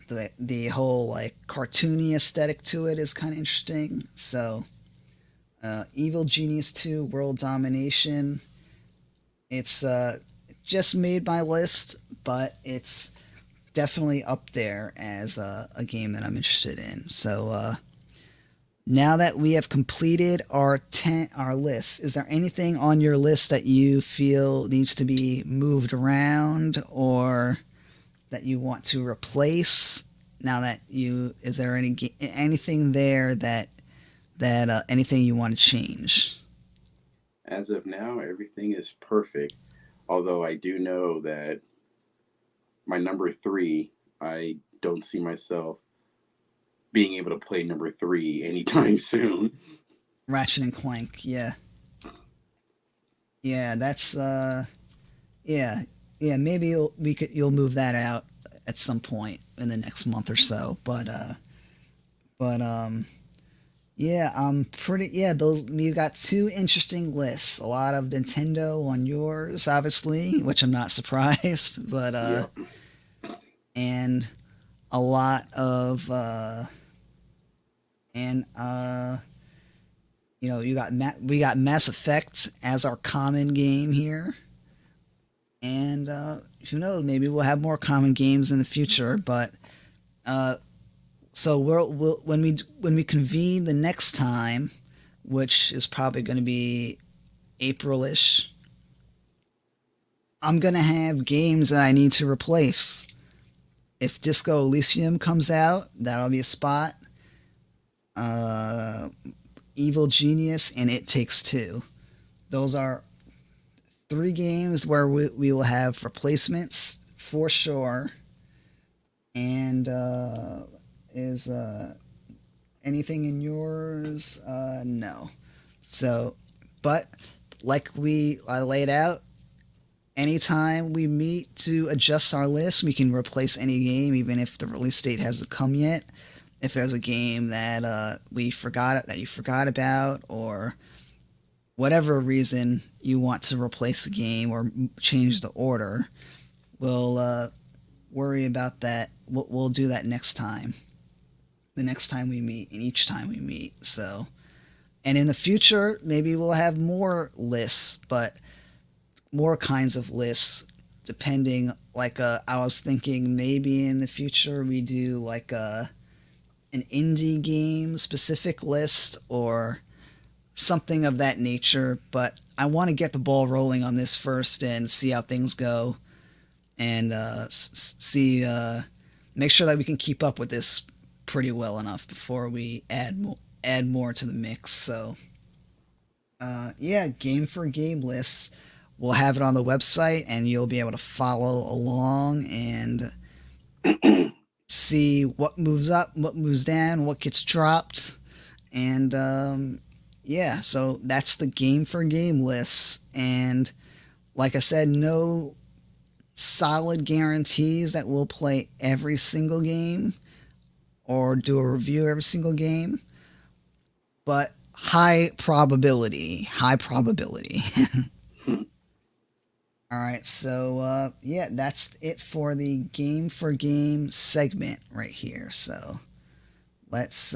the whole like cartoony aesthetic to it is kind of interesting. So, Evil Genius 2 World Domination. It's just made my list, but it's definitely up there as a game that I'm interested in. So, now that we have completed our list, is there anything on your list that you feel needs to be moved around, or that you want to replace? Now that is there anything there that anything you want to change? As of now, everything is perfect. Although I do know that my number three, I don't see myself being able to play number three anytime soon. Ratchet and Clank, yeah, yeah, that's yeah, yeah. Maybe you'll move that out at some point in the next month or so, but yeah, pretty. Yeah, those you got two interesting lists. A lot of Nintendo on yours, obviously, which I'm not surprised. But Yep. and a lot of and we got Mass Effect as our common game here, and who knows, maybe we'll have more common games in the future. But uh, so when we convene the next time, which is probably going to be Aprilish, I'm gonna have games that I need to replace. If Disco Elysium comes out, that'll be a spot. Uh, Evil Genius and It Takes Two. Those are three games where we will have replacements for sure. And is anything in yours? No. So, but like I laid out, anytime we meet to adjust our list, we can replace any game, even if the release date hasn't come yet. If there's a game that you forgot about, or whatever reason you want to replace a game or change the order, we'll worry about that. We'll do that next time. The next time we meet, and each time we meet. So, and in the future, maybe we'll have more lists, but more kinds of lists, depending. Like I was thinking, maybe in the future we do like an indie game specific list or something of that nature. But I want to get the ball rolling on this first and see how things go, and make sure that we can keep up with this pretty well enough before we add more to the mix. So, yeah, game for game lists. We'll have it on the website, and you'll be able to follow along and see what moves up, what moves down, what gets dropped, and yeah. So that's the game for game lists, and like I said, no solid guarantees that we'll play every single game or do a review of every single game, but high probability. High probability. All right, so yeah, that's it for the game for game segment right here. So let's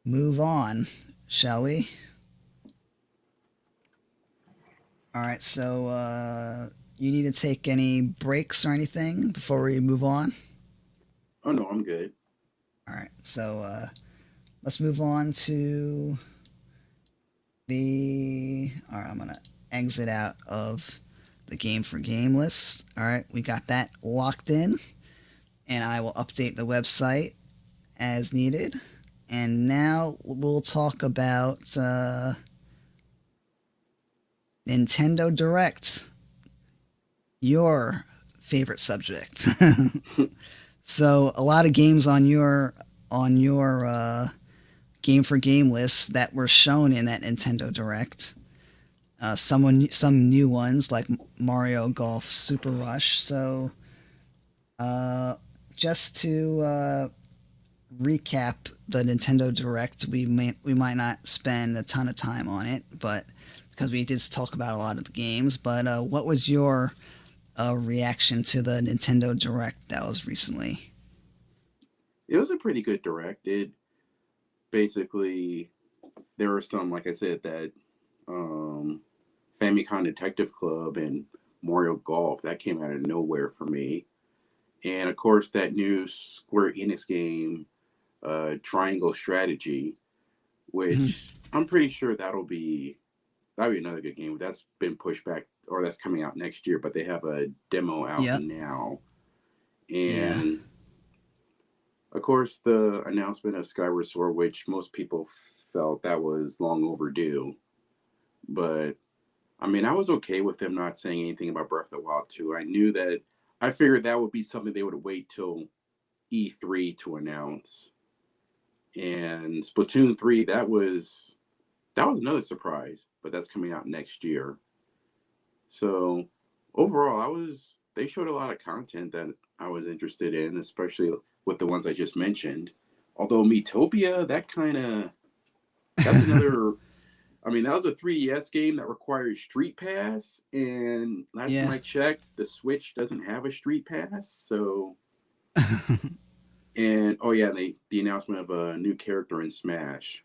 move on, shall we? All right, so you need to take any breaks or anything before we move on? Oh no, I'm good. All right, so let's move on to the. All right, I'm gonna exit out of the game for game list. All right, we got that locked in, and I will update the website as needed. And now we'll talk about Nintendo Direct, your favorite subject. So a lot of games on your game for game list that were shown in that Nintendo Direct. Some new ones like Mario Golf Super Rush. So uh, just to recap the Nintendo Direct, we might not spend a ton of time on it, but because we did talk about a lot of the games. But what was your reaction to the Nintendo Direct that was recently? It was a pretty good direct. It basically there were some, like I said, that um, Famicom Detective Club and Mario Golf that came out of nowhere for me, and of course that new Square Enix game, Triangle Strategy, which I'm pretty sure that'll be another good game. That's been pushed back, or that's coming out next year, but they have a demo out Yep. now. Yeah. And of course, the announcement of Skyward Sword, which most people felt that was long overdue. But I mean, I was okay with them not saying anything about Breath of the Wild 2. I figured that would be something they would wait till E3 to announce. And Splatoon 3, that was another surprise, but that's coming out next year. So overall, they showed a lot of content that I was interested in, especially with the ones I just mentioned. Although Metopia, that's another. I mean, that was a 3DS game that requires Street Pass, and last time Yeah. I checked, the Switch doesn't have a Street Pass. So, and oh yeah, the announcement of a new character in Smash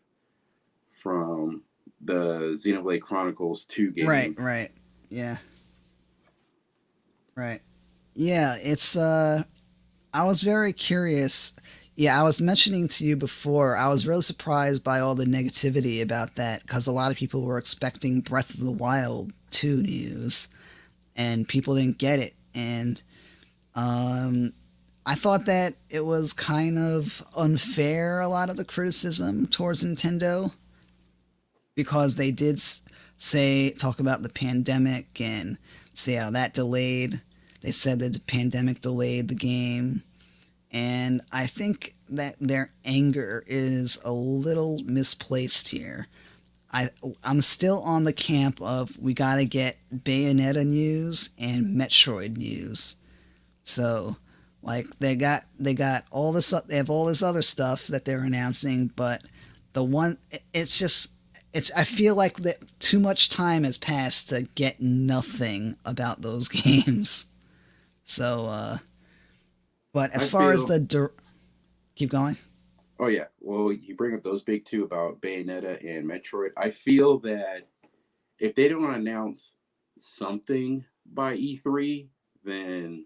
from the Xenoblade Chronicles 2 Right. game. Right. Yeah. Right. Yeah. It's I was very curious. Yeah, I was mentioning to you before, I was really surprised by all the negativity about that because a lot of people were expecting Breath of the Wild 2 news and people didn't get it. And um, I thought that it was kind of unfair, a lot of the criticism towards Nintendo, because they did talk about the pandemic and say how that delayed. They said that the pandemic delayed the game, and I think that their anger is a little misplaced here. I I'm still on the camp of we gotta get Bayonetta news and Metroid news. So, like they got all this, they have all this other stuff that they're announcing, but the one it's just it's I feel like that too much time has passed to get nothing about those games. So, but as I far as feel keep going. Oh yeah. Well, you bring up those big two about Bayonetta and Metroid. I feel that if they don't announce something by E3, then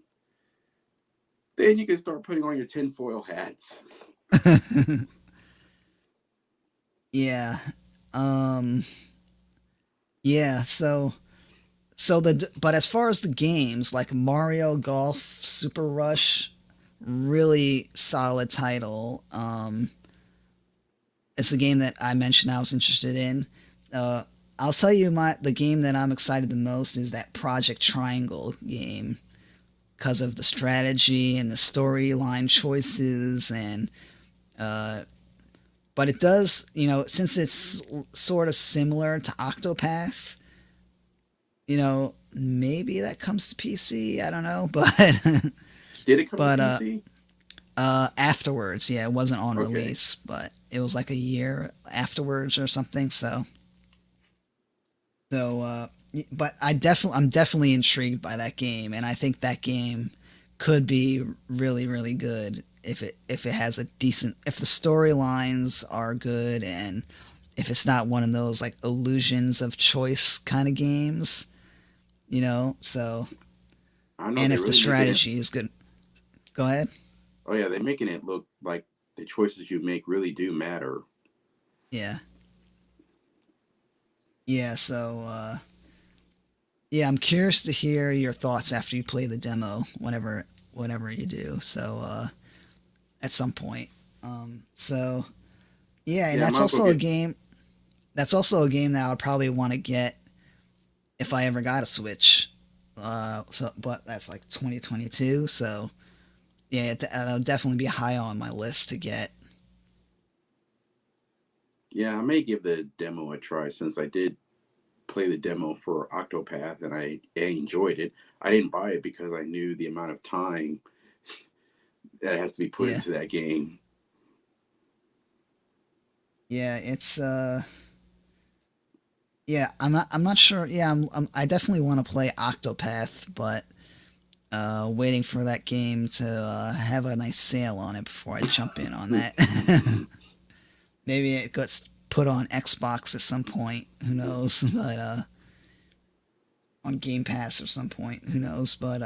then you can start putting on your tinfoil hats. Yeah. Um. Yeah. But as far as the games like Mario Golf Super Rush, really solid title. It's a game that I mentioned I was interested in. Uh, I'll tell you the game that I'm excited the most is that Project Triangle game because of the strategy and the storyline choices and uh, but it does, since it's sort of similar to Octopath, maybe that comes to PC. I don't know, but Did it come to but PC? afterwards, yeah, it wasn't on Okay. release, but it was like a year afterwards or something. So, but I'm definitely intrigued by that game, and I think that game could be really, really good if it has a decent, if the storylines are good, and if it's not one of those like illusions of choice kind of games, So, I don't know. and They're if the really making it. strategy is good, go ahead. Oh yeah, they're making it look like the choices you make really do matter. Yeah, yeah. So, yeah, I'm curious to hear your thoughts after you play the demo, whenever you do. So, at some point. So yeah, and Yeah, I that's might as well also a get. game. That's also a game that I would probably want to get if I ever got a Switch. But that's like 2022. So yeah, that'll definitely be high on my list to get. Yeah, I may give the demo a try since I did play the demo for Octopath and I enjoyed it. I didn't buy it because I knew the amount of time that has to be put Yeah, into that game. yeah, it's yeah. I'm not sure. Yeah, I definitely want to play Octopath, but waiting for that game to have a nice sale on it before I jump in on that. Maybe it gets put on Xbox at some point. Who knows? But on Game Pass at some point. Who knows? But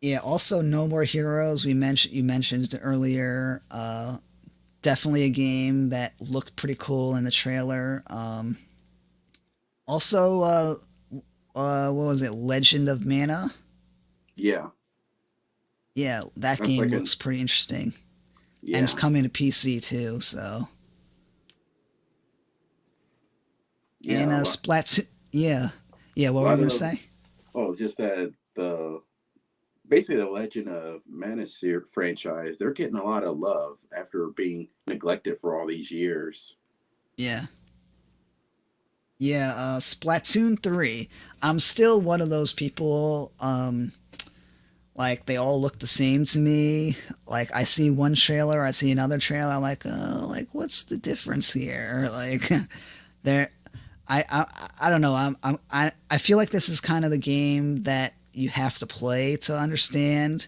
yeah. Also, No More Heroes. You mentioned earlier. Definitely a game that looked pretty cool in the trailer. Also, what was it? Legend of Mana. Yeah, Yeah, that that's game like an looks pretty interesting, and it's yeah, coming to PC too. So, yeah. and Splatoon. Yeah, yeah. What A were you lot gonna of say? just that the basically the Legend of Mana franchise. They're getting a lot of love after being neglected for all these years. Yeah, yeah. Splatoon 3. I'm still one of those people. Like they all look the same to me. Like I see one trailer, I see another trailer. I'm like, oh, like what's the difference here? Like, there. I don't know. I feel like this is kind of the game that you have to play to understand.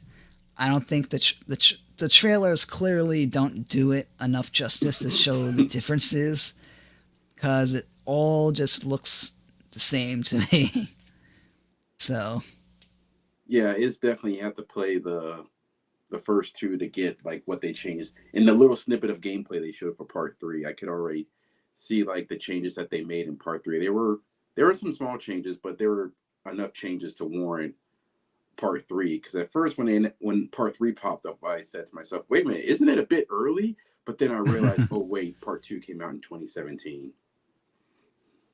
I don't think the trailers clearly don't do it enough justice to show the differences because it all just looks the same to me. So Yeah, it's definitely you have to play the first two to get like what they changed in the little snippet of gameplay they showed for part three. I could already see like the changes that they made in part three. There were some small changes, but there were enough changes to warrant part three. Because at first when part three popped up, I said to myself, "Wait a minute, isn't it a bit early?" But then I realized, oh wait, part two came out in 2017.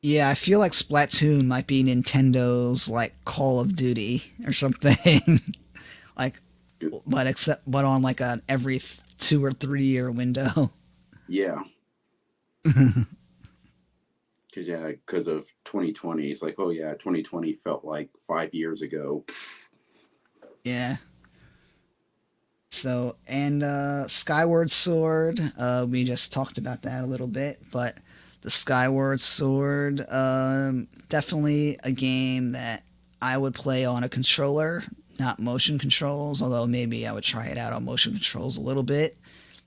yeah, I feel like Splatoon might be Nintendo's like Call of Duty or something. Like, but on like an every 2 or 3 year window. Yeah, because yeah, because of 2020, it's like, oh yeah, 2020 felt like 5 years ago. Yeah. So and Skyward Sword, we just talked about that a little bit, but the Skyward Sword, definitely a game that I would play on a controller, not motion controls. Although maybe I would try it out on motion controls a little bit.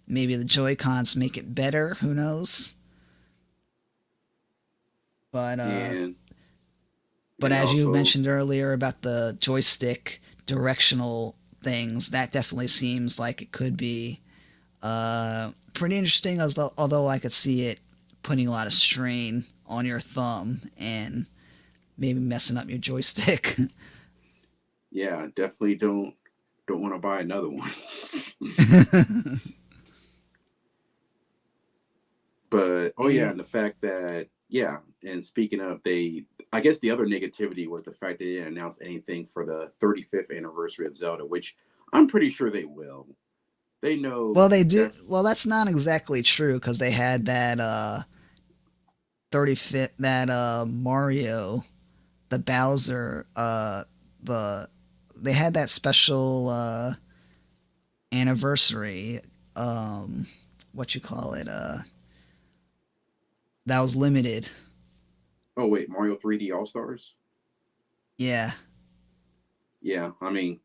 Maybe the Joy Cons make it better. Who knows? But And but and as you also mentioned earlier about the joystick directional things, that definitely seems like it could be pretty interesting. Although I could see it putting a lot of strain on your thumb and maybe messing up your joystick. yeah, definitely don't want to buy another one. But oh yeah, And and the fact that yeah, and speaking of I guess the other negativity was the fact they didn't announce anything for the 35th anniversary of Zelda, which I'm pretty sure they will. They know well, they do. that. Well, that's not exactly true because they had that 35th that Mario, the Bowser, the they had that special anniversary. Um, what you call it? That was limited. Oh wait, Mario 3D All Stars. Yeah. Yeah, I mean,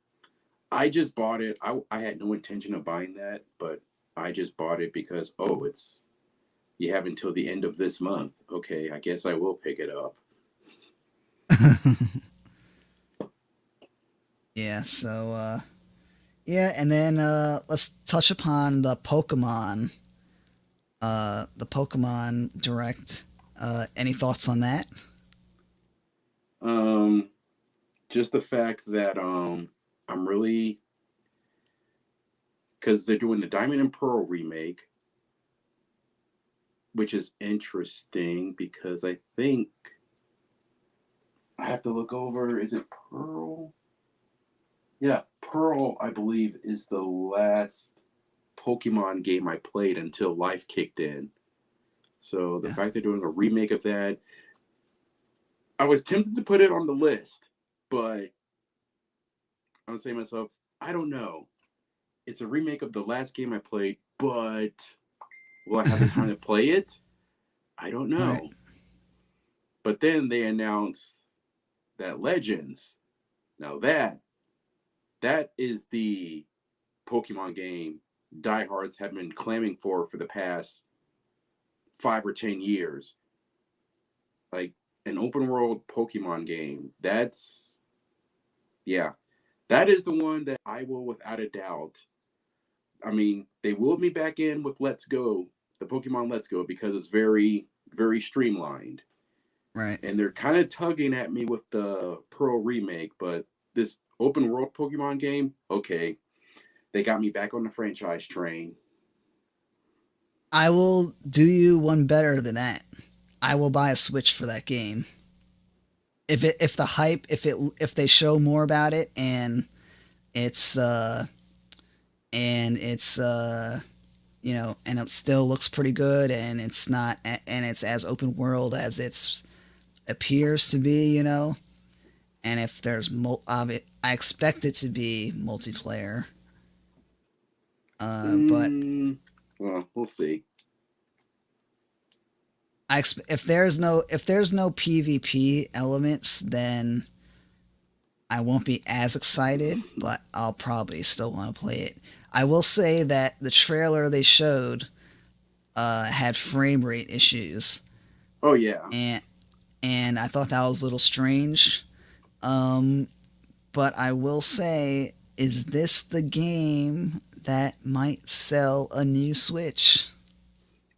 I just bought it. I had no intention of buying that, but I just bought it because oh, it's you have until the end of this month. Okay, I guess I will pick it up. Yeah. So yeah, and then let's touch upon the Pokemon Direct. Any thoughts on that? Um, just the fact that I'm really because they're doing the Diamond and Pearl remake, which is interesting because I think I have to look over. Is it Pearl? Yeah, Pearl, I believe, is the last Pokemon game I played until Life kicked in. So the Yeah. fact they're doing a remake of that, I was tempted to put it on the list, but I'm saying to myself, I don't know. It's a remake of the last game I played, but will I have the time to play it? I don't Right. know. But then they announced that Legends. Now that is the Pokemon game diehards have been clamming for the past 5 or 10 years. Like an open world Pokemon game. That's yeah. That is the one that I will without a doubt. I mean, they willed me back in with Let's Go, the Pokemon Let's Go, because it's very, very streamlined. Right. And they're kind of tugging at me with the Pearl remake, but this open world Pokemon game, okay, they got me back on the franchise train. I will do you one better than that. I will buy a Switch for that game. If the hype if they show more about it it's it's and it still looks pretty good and it's not and it's as open world as it appears to be, and if there's I expect it to be multiplayer. But Mm, well, we'll see. if there's no PvP elements, then I won't be as excited, but I'll probably still want to play it. I will say that the trailer they showed had frame rate issues, Oh yeah, and I thought that was a little strange. Um, but I will say, is this the game that might sell a new Switch?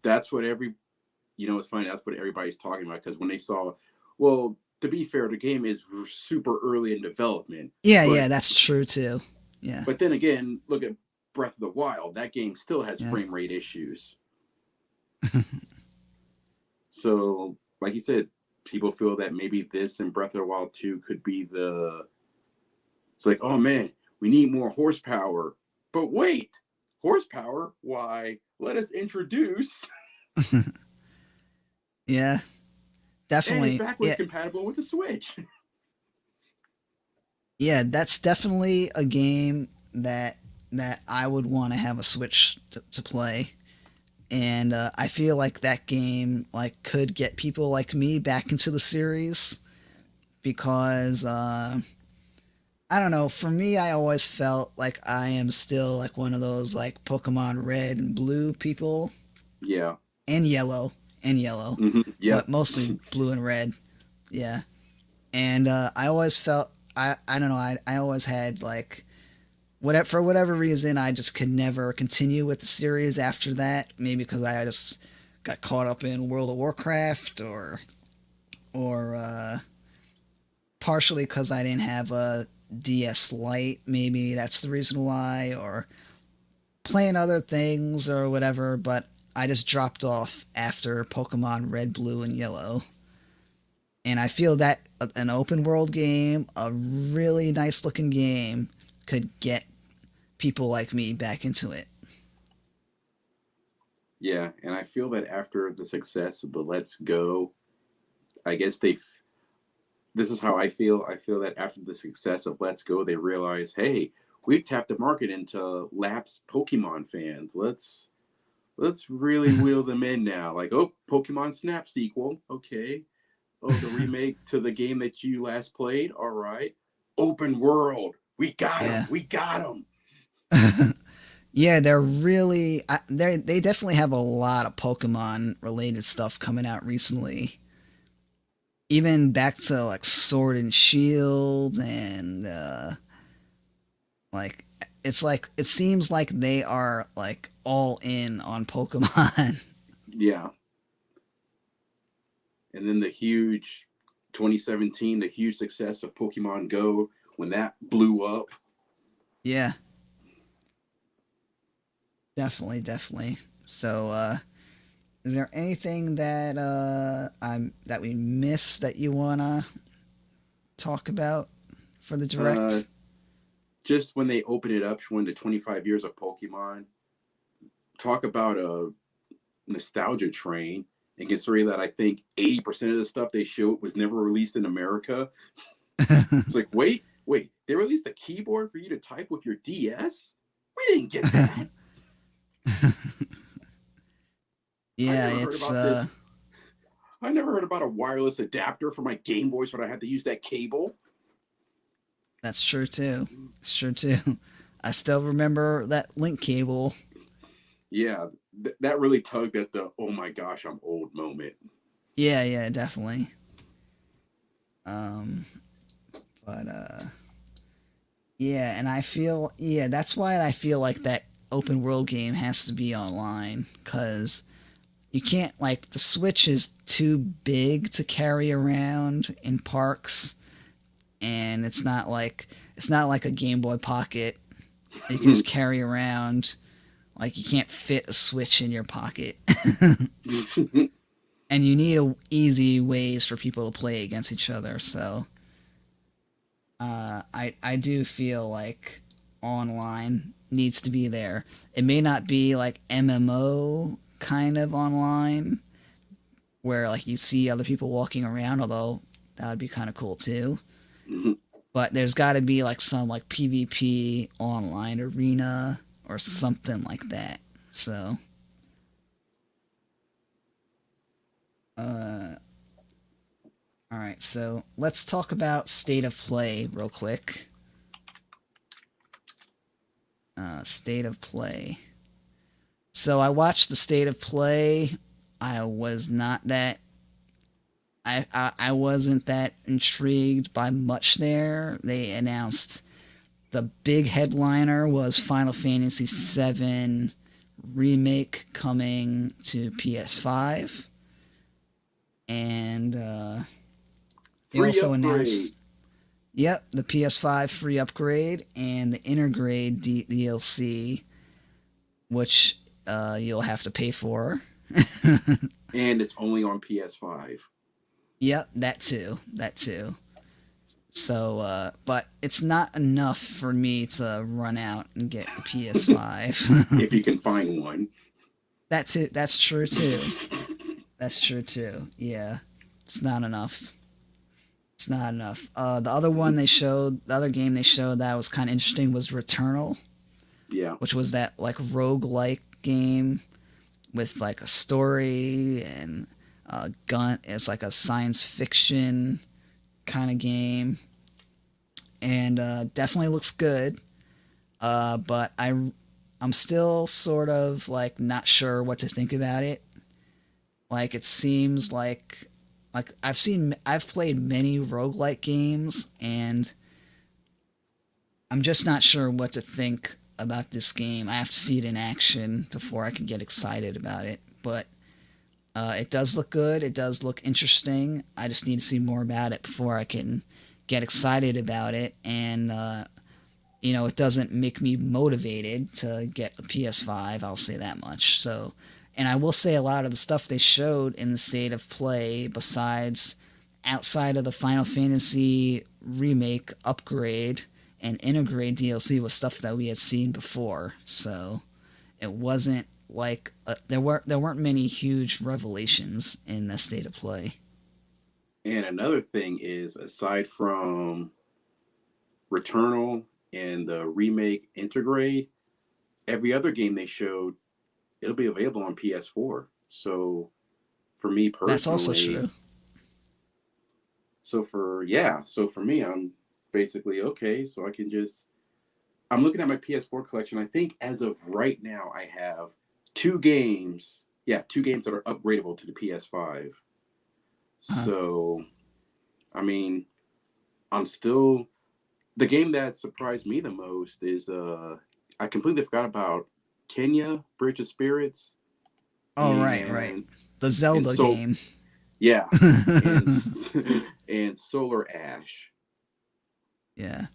that's what it's funny. That's what everybody's talking about because when they saw, well, to be fair, the game is super early in development, Yeah, but yeah, that's true too. Yeah, then again, look at Breath of the Wild. That game still has yeah, frame rate issues. So, like you said, people feel that maybe this and Breath of the Wild 2 could be the. It's like, oh man, we need more horsepower. But wait, horsepower? Why? Let us introduce. yeah, And it's definitely. backwards Yeah, compatible with the Switch. yeah, that's definitely a game that I would want to have a Switch to play. And I feel like that game could get people like me back into the series because I don't know. For me, I always felt like I am still like one of those like Pokemon Red and Blue people, Yeah. and Yellow and Yellow, Yep. but mostly Blue and Red. Yeah, and I always felt I don't know. I always had like whatever for whatever reason I just could never continue with the series after that. Maybe because I just got caught up in World of Warcraft or partially because I didn't have a DS Lite. Maybe that's the reason why, or playing other things or whatever. But I just dropped off after Pokemon Red, Blue, and Yellow. And I feel that an open world game, a really nice looking game, could get people like me back into it. Yeah. And I feel that after the success of the Let's Go, I guess this is how I feel. I feel that after the success of Let's Go, they realize, hey, we've tapped the market into lapsed Pokemon fans. Let's really wheel them in now. Like, oh, Pokemon Snap sequel. Okay. Oh, the remake to the game that you last played. All right. Open world. We got Yeah. them. We got them. Yeah, they're really they definitely have a lot of Pokemon related stuff coming out recently. Even back to like Sword and Shield and like like it seems like they are like all in on Pokemon. Yeah. And then the huge 2017, the huge success of Pokemon Go when that blew up. Yeah. Definitely, definitely. So, is there anything that that we missed that you wanna talk about for the Uh, direct? just when they opened it up, showing the 25 years of Pokemon, talk about a nostalgia train. And considering that I think 80% of the stuff they showed was never released in America, it's like, wait, they released a keyboard for you to type with your DS? We didn't get that. I Yeah, never heard it's about this. I never heard about a wireless adapter for my Game Boy so I had to use that cable. that's true too. It's true too. I still remember that link cable. Yeah, that really tugged at the oh my gosh, I'm old moment. Yeah, yeah, definitely. Um, but yeah, and I feel yeah, that's why I feel like that open world game has to be online because you can't like the Switch is too big to carry around in parks, and it's not like a Game Boy Pocket that you can just carry around. Like you can't fit a Switch in your pocket, and you need easy ways for people to play against each other. So I do feel like online needs to be there. It may not be like MMO kind of online where like you see other people walking around, although that would be kind of cool too. But there's got to be like some like PvP online arena or something like that. So, uh, all right. So let's talk about state of play real quick. State of play. So I watched the state of play. I was not that. I wasn't that intrigued by much there. They announced the big headliner was Final Fantasy VII Remake coming to PS5. And they Free also upgrade. announced, yep, the PS5 free upgrade and the Intergrade DLC, which you'll have to pay for. And it's only on PS5. Yep, that too. That too. So, but it's not enough for me to run out and get a PS5. If you can find one. That's it. That's true too. That's true too. Yeah, it's not enough. It's not enough. The other one they showed, the other game they showed that was kind of interesting was Returnal, Yeah. which was that like rogue-like game with like a story and gun. It's like a science fiction kind of game, and definitely looks good. But I'm still sort of like not sure what to think about it. Like it seems like I've played many roguelike games and I'm just not sure what to think about this game. I have to see it in action before I can get excited about it. But it does look good. It does look interesting. I just need to see more about it before I can get excited about it. And it doesn't make me motivated to get a PS5. I'll say that much. So, and I will say a lot of the stuff they showed in the state of play, besides outside of the Final Fantasy remake upgrade and integrate DLC, was stuff that we had seen before. So it wasn't like there weren't many huge revelations in the state of play. And another thing is, aside from Returnal and the remake Intergrade, every other game they showed, it'll be available on PS4. So for me That's also personally, true. so for me, I'm basically okay. So I can just I'm looking at my PS4 collection. I think as of right now, I have two games. Yeah, two games that are upgradable to the PS5. Uh, So I mean, I'm still the game that surprised me the most is I completely forgot about Kenya Bridge of Spirits oh right, right. and The and Zelda so game. yeah and and Solar Ash. Yeah.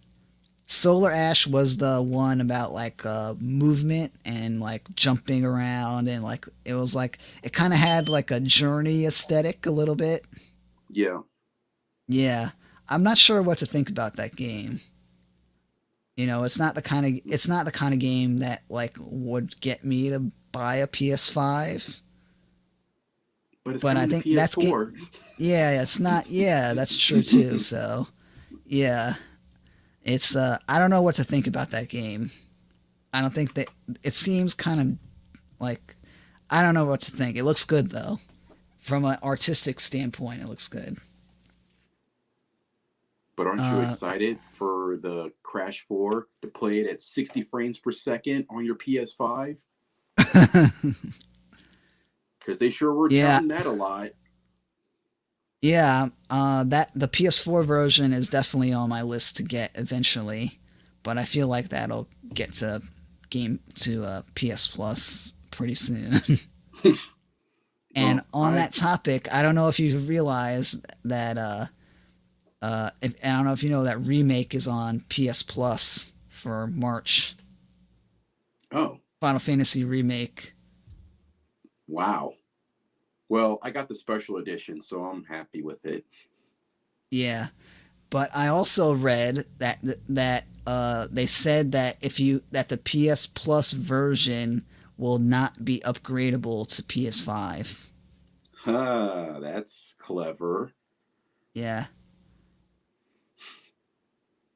Solar Ash was the one about like movement and like jumping around, and like it was like it kind of had like a journey aesthetic a little bit. Yeah. Yeah, I'm not sure what to think about that game. You know, it's not the kind of game that like would get me to buy a PS5. But it's But I coming to think that's game. PS4. Yeah, it's not. Yeah, that's true too. So yeah, it's I don't know what to think about that game. I don't think that it seems kind of like I don't know what to think. It looks good though. From an artistic standpoint, it looks good. But aren't you Uh, excited for the Crash 4 to play it at 60 frames per second on your PS5? Because they sure were yeah, touting that a lot. yeah. That the PS4 version is definitely on my list to get eventually, but I feel like that'll get to PS Plus pretty soon. And Well, on I that topic, I don't know if you realize that I don't know if you know that Remake is on PS Plus for March. oh, Final Fantasy Remake. wow. Well, I got the special edition, so I'm happy with it. Yeah, but I also read that they said that if you that the PS Plus version will not be upgradable to PS5. Huh, that's clever. Yeah,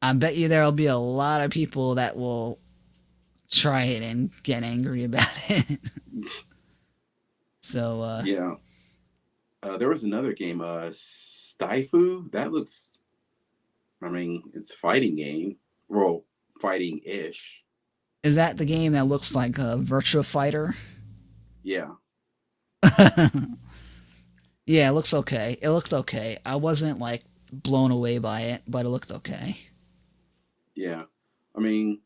I bet you there'll be a lot of people that will try it and get angry about it. So Yeah. There was another game, Styfu. That looks, I mean, it's fighting game. Well, fighting ish. is that the game that looks like a Virtua Fighter? Yeah. Yeah, it looks okay. It looked okay. I wasn't like blown away by it, but it looked okay. Yeah. I mean,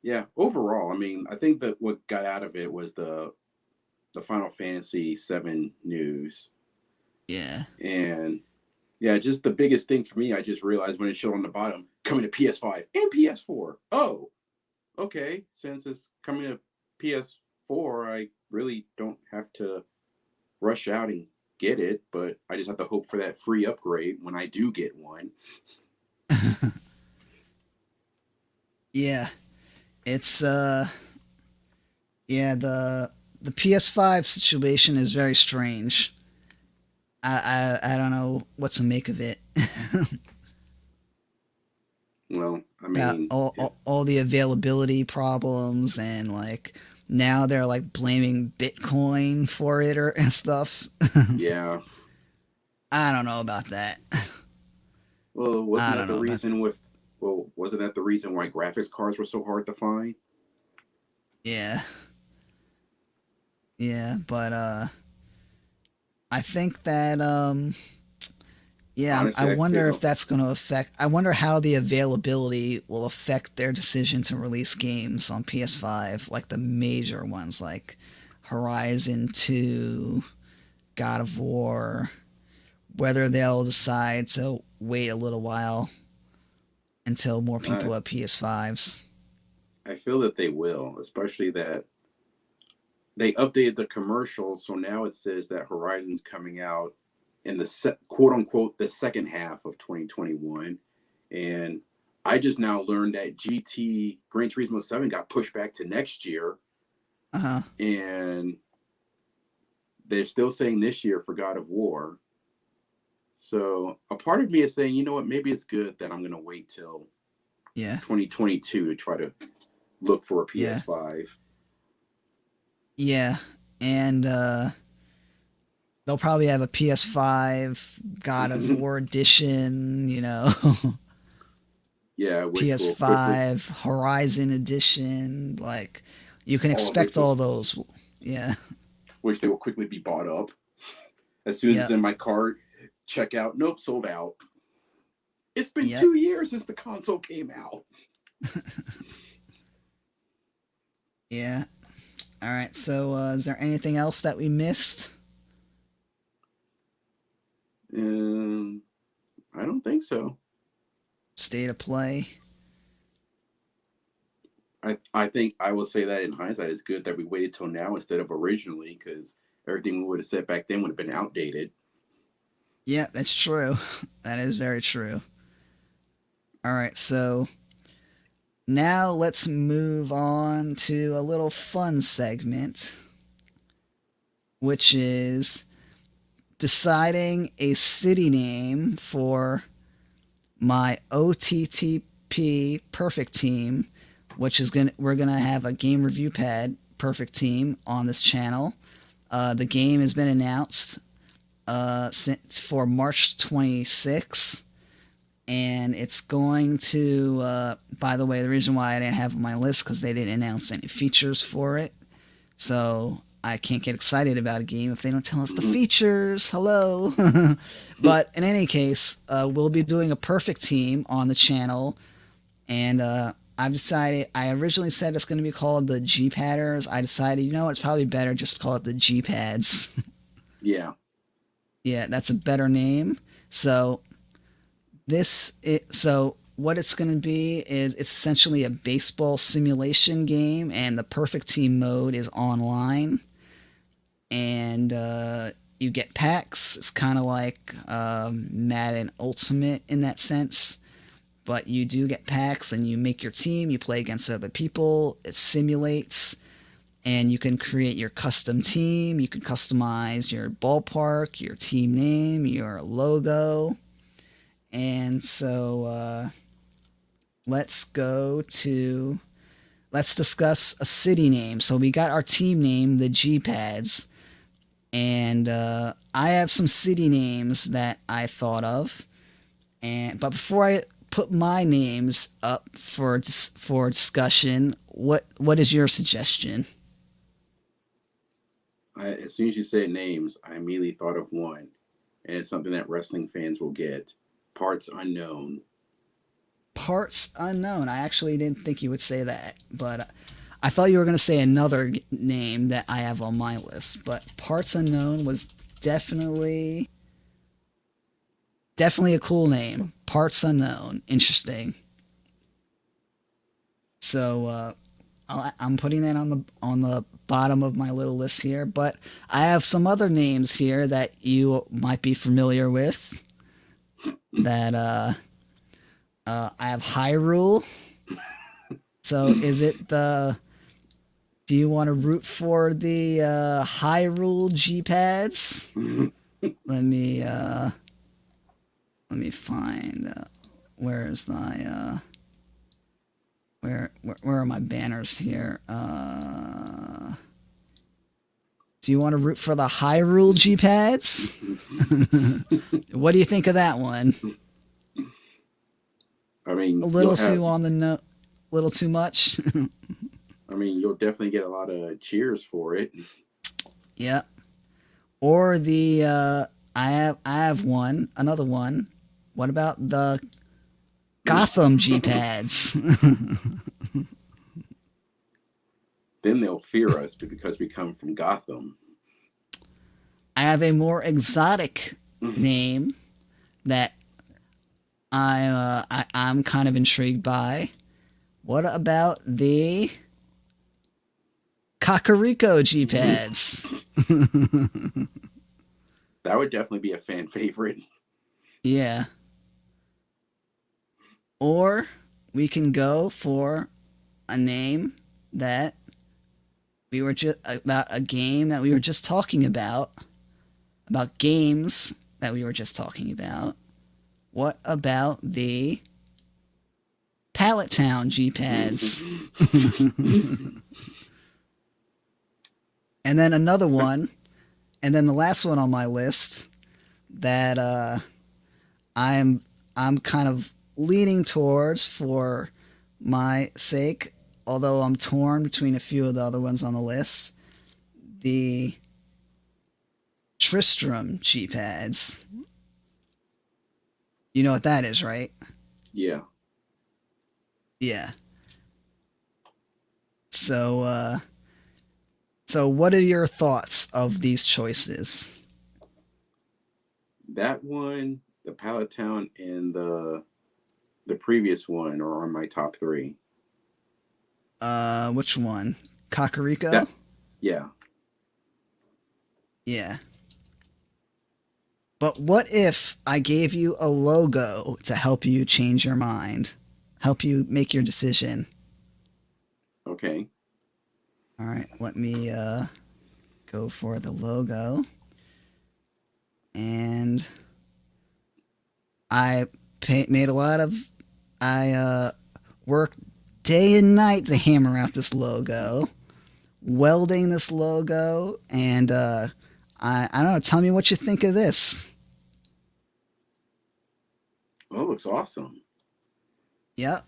yeah, overall, I mean, I think that what got out of it was the Final Fantasy VII news. Yeah. And yeah, just the biggest thing for me, I just realized when it showed on the bottom, coming to PS5 and PS4. Oh, okay. Since it's coming to PS4, I really don't have to rush out and get it, but I just have to hope for that free upgrade when I do get one. Yeah. It's yeah, the PS5 situation is very strange. I don't know what to make of it. Well, I About mean, all the availability problems, and like now they're like blaming Bitcoin for it or and stuff. yeah. I don't know about that. Well, wasn't I that don't the know about reason with? Well, wasn't that the reason why graphics cards were so hard to find? yeah. Yeah, but I think that yeah, I Honestly, I wonder if feel. that's going to affect. I wonder how the availability will affect their decision to release games on PS5, like the major ones, like Horizon 2, God of War. Whether they'll decide to wait a little while until more Uh, people have PS5s. I feel that they will, especially that they updated the commercial, so now it says that Horizon's coming out in the quote unquote the second half of 2021, and I just now learned that GT Gran Turismo 7 got pushed back to next year, Uh huh. and they're still saying this year for God of War. So a part of me is saying, you know what, maybe it's good that I'm gonna wait till Yeah. 2022 to try to look for a Yeah. PS5. Yeah. And they'll probably have a PS5 God of War edition, you know, Yeah, which will quickly, PS5 Horizon edition. Like, you can all of which expect will, all those. Yeah. which they will quickly be bought up as soon as it's Yep. in my cart. Check out, nope, sold out. It's been Yep. 2 years since the console came out. Yeah. All right. So, is there anything else that we missed? And I don't think so. State of play. I think I will say that in hindsight, it's good that we waited till now instead of originally, because everything we would have said back then would have been outdated. Yeah, that's true. That is very true. All right, so now let's move on to a little fun segment, which is deciding a city name for my OTTP perfect team, which is we're gonna have a game review pad perfect team on this channel. The game has been announced since for March 26th, and it's going to. By the way, the reason why I didn't have it on my list because they didn't announce any features for it, so I can't get excited about a game if they don't tell us the features. Hello. But in any case, we'll be doing a perfect team on the channel, and I've decided. I originally said it's going to be called the G Padders. I decided, it's probably better just to call it the G Pads. Yeah. Yeah, that's a better name. So so what it's going to be is it's essentially a baseball simulation game, and the perfect team mode is online, and you get packs. It's kind of like Madden Ultimate in that sense, but you do get packs, and you make your team. You play against other people. It simulates, and you can create your custom team. You can customize your ballpark, your team name, your logo. And so let's discuss a city name. So we got our team name, the G Pads, and I have some city names that I thought of. But before I put my names up for discussion, what is your suggestion? As soon as you said names, I immediately thought of one, and it's something that wrestling fans will get: parts unknown. Parts unknown. I actually didn't think you would say that, but I thought you were going to say another name that I have on my list. But parts unknown was definitely a cool name. Parts unknown. Interesting. So I'm putting that on the bottom of my little list here. But I have some other names here that you might be familiar with. That I have Hyrule. So is it the? Do you want to root for the Hyrule G pads? Let me find where's my where are my banners here? Do you want to root for the Hyrule G pads? What do you think of that one? I mean, A you'll little have. too on the note, little too much. I mean, you'll definitely get a lot of cheers for it. Yeah. Or the I have another one. What about the Gotham G pads? Then they'll fear us because we come from Gotham. I have a more exotic name that I'm kind of intrigued by. What about the Kakariko G pads? That would definitely be a fan favorite. Yeah. Or we can go for a name that we were just about a game that we were just talking about games that we were just talking about. What about the Pallet Town G pads? And then another one, and then the last one on my list that I'm kind of leaning towards for my sake, although I'm torn between a few of the other ones on the list. The Tristram G pads. You know what that is, right? Yeah. Yeah. So so what are your thoughts of these choices? That one, the Pallet Town, and the previous one are on my top three. Which one? Kakariko? That yeah. Yeah. But what if I gave you a logo to help you change your mind, help you make your decision? Okay. All right, let me go for the logo. And I made a lot of. I worked day and night to hammer out this logo, welding this logo, and I don't know. Tell me what you think of this. Oh, it looks awesome. Yep.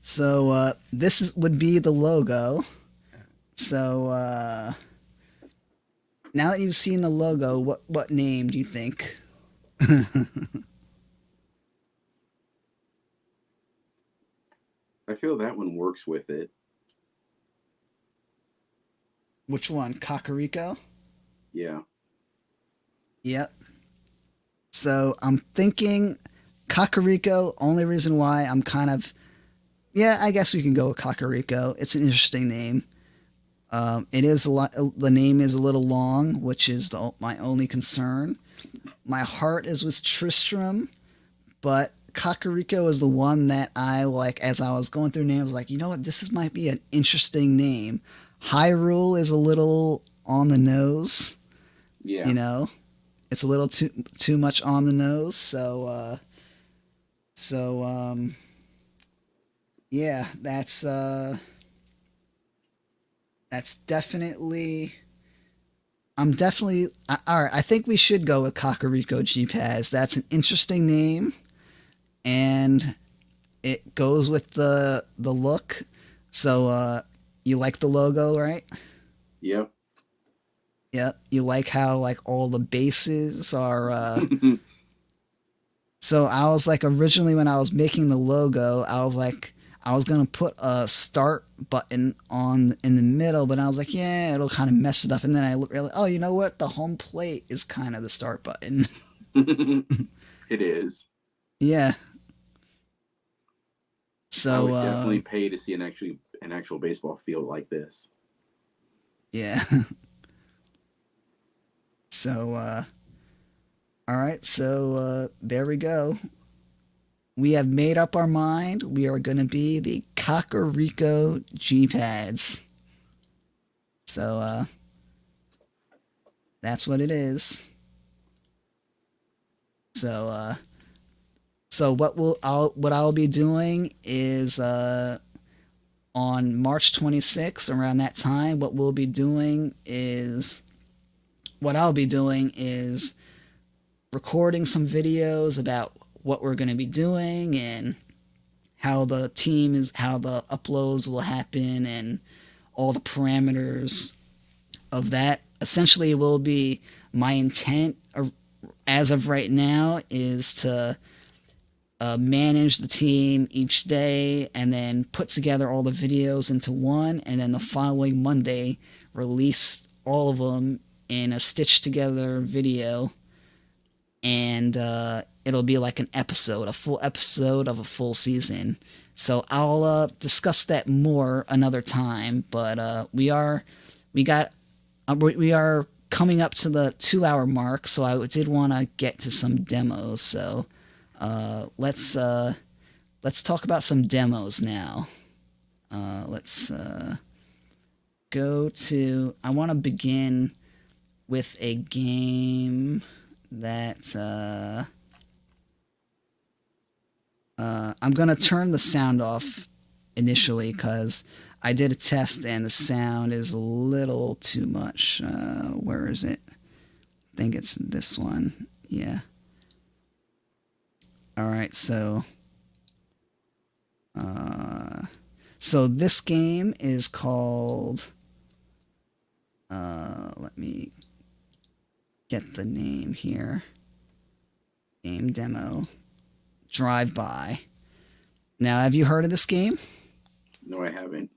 So would be the logo. So now that you've seen the logo, what name do you think? I feel that one works with it. Which one? Kakariko? Yeah. Yep. So I'm thinking Kakariko. Only reason why I'm kind of, yeah, I guess we can go with Kakariko. It's an interesting name. It is a lot. The name is a little long, which is my only concern. My heart is with Tristram, but Kakariko is the one that I like. As I was going through names, like, you know what, might be an interesting name. Hyrule is a little on the nose. Yeah. You know, it's a little too much on the nose. So yeah, that's definitely. I'm definitely all right. I think we should go with Kakariko G Paz. That's an interesting name, and it goes with the look. So you like the logo, right? Yep. Yep. You like how like all the bases are. So I was like, originally when I was making the logo, I was like, I was gonna put a start button on in the middle, but I was like, yeah, it'll kind of mess it up. And then I realized, oh, you know what? The home plate is kind of the start button. It is. Yeah. I So would definitely pay to see an actual baseball field like this. yeah. So all right. So there we go. We have made up our mind. We are going to be the Kakariko G Pads. So that's what it is. So what I'll be doing is on March 26th, around that time, what I'll be doing is recording some videos about what we're going to be doing and how the uploads will happen and all the parameters of that. Essentially, it will be my intent as of right now is to manage the team each day and then put together all the videos into one, and then the following Monday release all of them in a stitched together video, and it'll be like a full episode of a full season. So I'll discuss that more another time, but we are coming up to the 2 hour mark, so I did want to get to some demos. So let's talk about some demos now. Let's go to. I want to begin with a game that I'm gonna turn the sound off initially because I did a test and the sound is a little too much. Where is it? I think it's this one. Yeah. All right. So this game is called. Let me get the name here. Game demo. Drive By. Now, have you heard of this game? No, I haven't.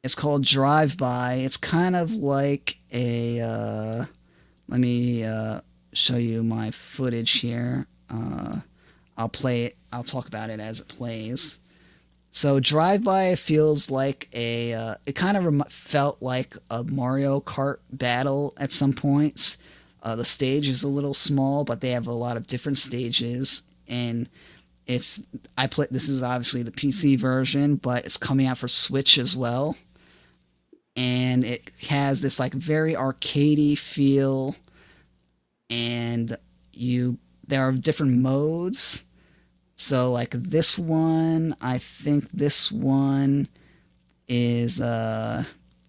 It's called Drive By. It's kind of like a. Let me show you my footage here. I'll play it. I'll talk about it as it plays. So Drive By feels like it kind of felt like a Mario Kart battle at some points. The stage is a little small, but they have a lot of different stages, and it's I play. This is obviously the PC version, but it's coming out for Switch as well, and it has this like very arcadey feel, and you there are different modes. So like this one, I think this one is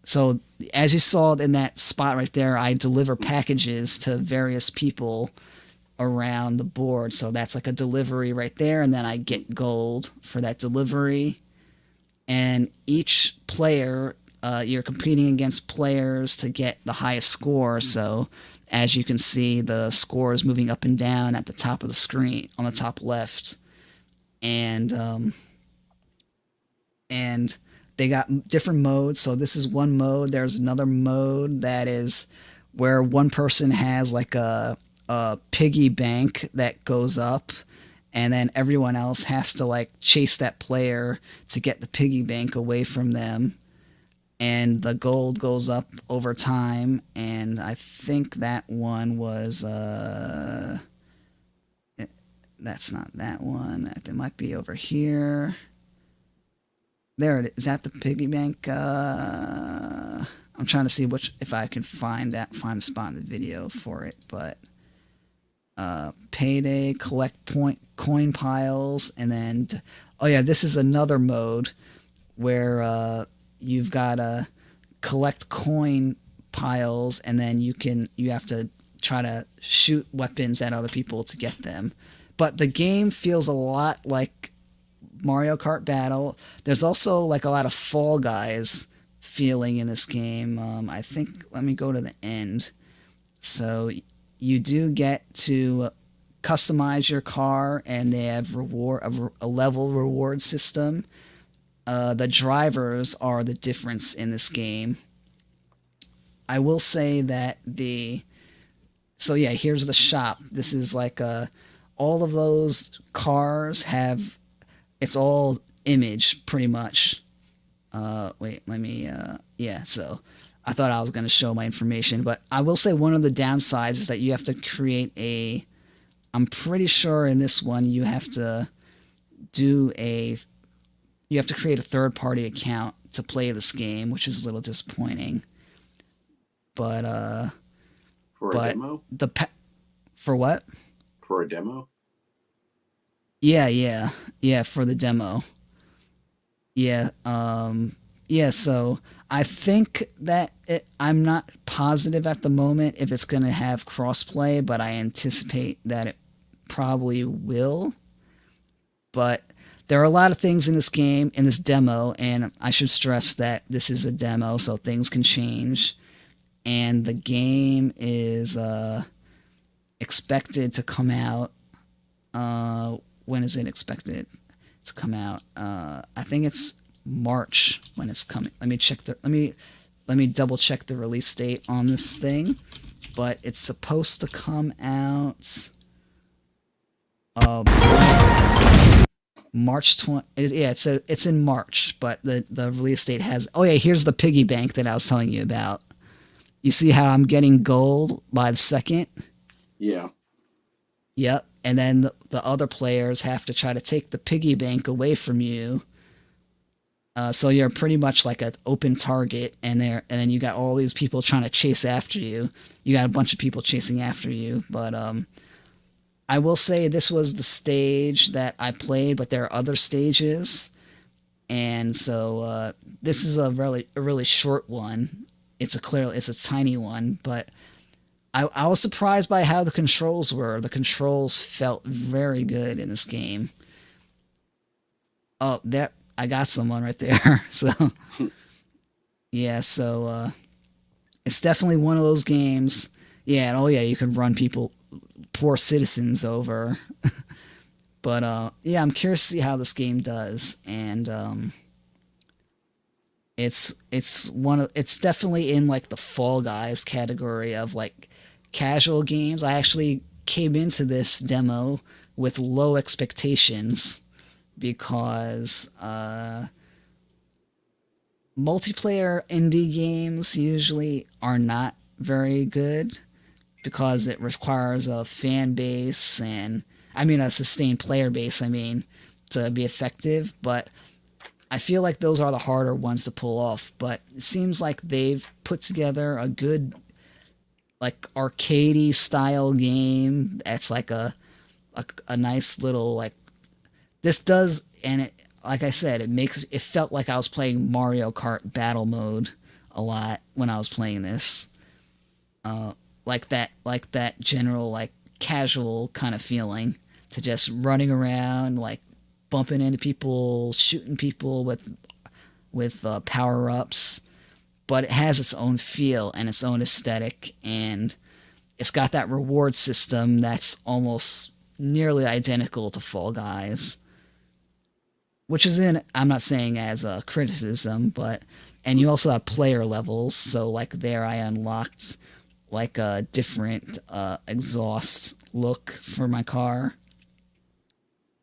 so as you saw in that spot right there, I deliver packages to various people around the board. So that's like a delivery right there, and then I get gold for that delivery. And each player, you're competing against players to get the highest score. So as you can see, the score is moving up and down at the top of the screen on the top left, and and they got different modes. So this is one mode. There's another mode that is where one person has like a piggy bank that goes up, and then everyone else has to like chase that player to get the piggy bank away from them. And the gold goes up over time. And I think that one was that's not that one. It might be over here. There it is. Is that the piggy bank? I'm trying to see which if I can find the spot in the video for it, but payday, collect coin piles, and then oh yeah, this is another mode where you've got to collect coin piles, and then you have to try to shoot weapons at other people to get them. But the game feels a lot like Mario Kart Battle. There's also like a lot of Fall Guys feeling in this game. I think let me go to the end. So you do get to customize your car, and they have a level reward system. The drivers are the difference in this game. I will say that so yeah, here's the shop. This is like all of those cars have it's all image pretty much. Wait, let me yeah, so I thought I was going to show my information, but I will say one of the downsides is that you have to create I'm pretty sure in this one you have to create a third-party account to play this game, which is a little disappointing. But For a demo? For what? For a demo? Yeah, for the demo. Yeah, yeah, so I think that I'm not positive at the moment if it's going to have crossplay, but I anticipate that it probably will. But there are a lot of things in this game, in this demo, and I should stress that this is a demo, so things can change. And the game is expected to come out. When is it expected to come out? I think it's March when it's coming. Let me double check the release date on this thing, but it's supposed to come out March 20. Yeah, it's in March, but the release date has. Oh yeah, here's the piggy bank that I was telling you about. You see how I'm getting gold by the second? Yeah. Yep. And then the other players have to try to take the piggy bank away from you. So you're pretty much like an open target, and then you got all these people trying to chase after you. You got a bunch of people chasing after you, but I will say this was the stage that I played, but there are other stages, and so this is a really short one. It's a tiny one, but I was surprised by how the controls were. The controls felt very good in this game. Oh, there I got someone right there. So yeah, so it's definitely one of those games. Yeah, and oh yeah, you could run poor citizens over. But yeah, I'm curious to see how this game does, and it's definitely in like the Fall Guys category of like casual games. I actually came into this demo with low expectations because multiplayer indie games usually are not very good because it requires a fan base and a sustained player base, to be effective, but I feel like those are the harder ones to pull off. But it seems like they've put together a good, like, arcadey style game that's like a nice little, like, this does, and it, like I said, it felt like I was playing Mario Kart battle mode a lot when I was playing this. Like that general, like, casual kind of feeling to just running around, like bumping into people, shooting people with power ups. But it has its own feel and its own aesthetic, and it's got that reward system that's almost nearly identical to Fall Guys, which is in, I'm not saying as a criticism, but, and you also have player levels, so like there I unlocked like a different exhaust look for my car,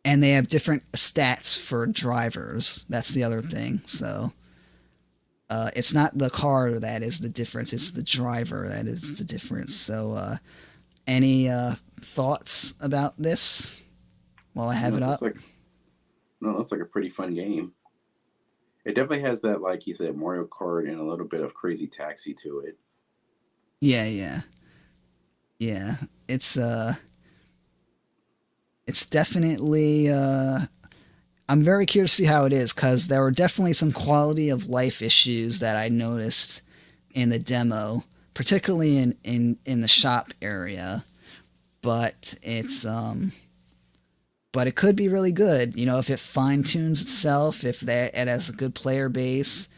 and they have different stats for drivers. That's the other thing. So it's not the car that is the difference, it's the driver that is the difference. So any thoughts about this while I have it up? Looks like a pretty fun game. It definitely has that, like you said, Mario Kart and a little bit of Crazy Taxi to it. Yeah. It's definitely. I'm very curious to see how it is, because there were definitely some quality of life issues that I noticed in the demo, particularly in the shop area. But but it could be really good, if it fine tunes itself, if it has a good player base.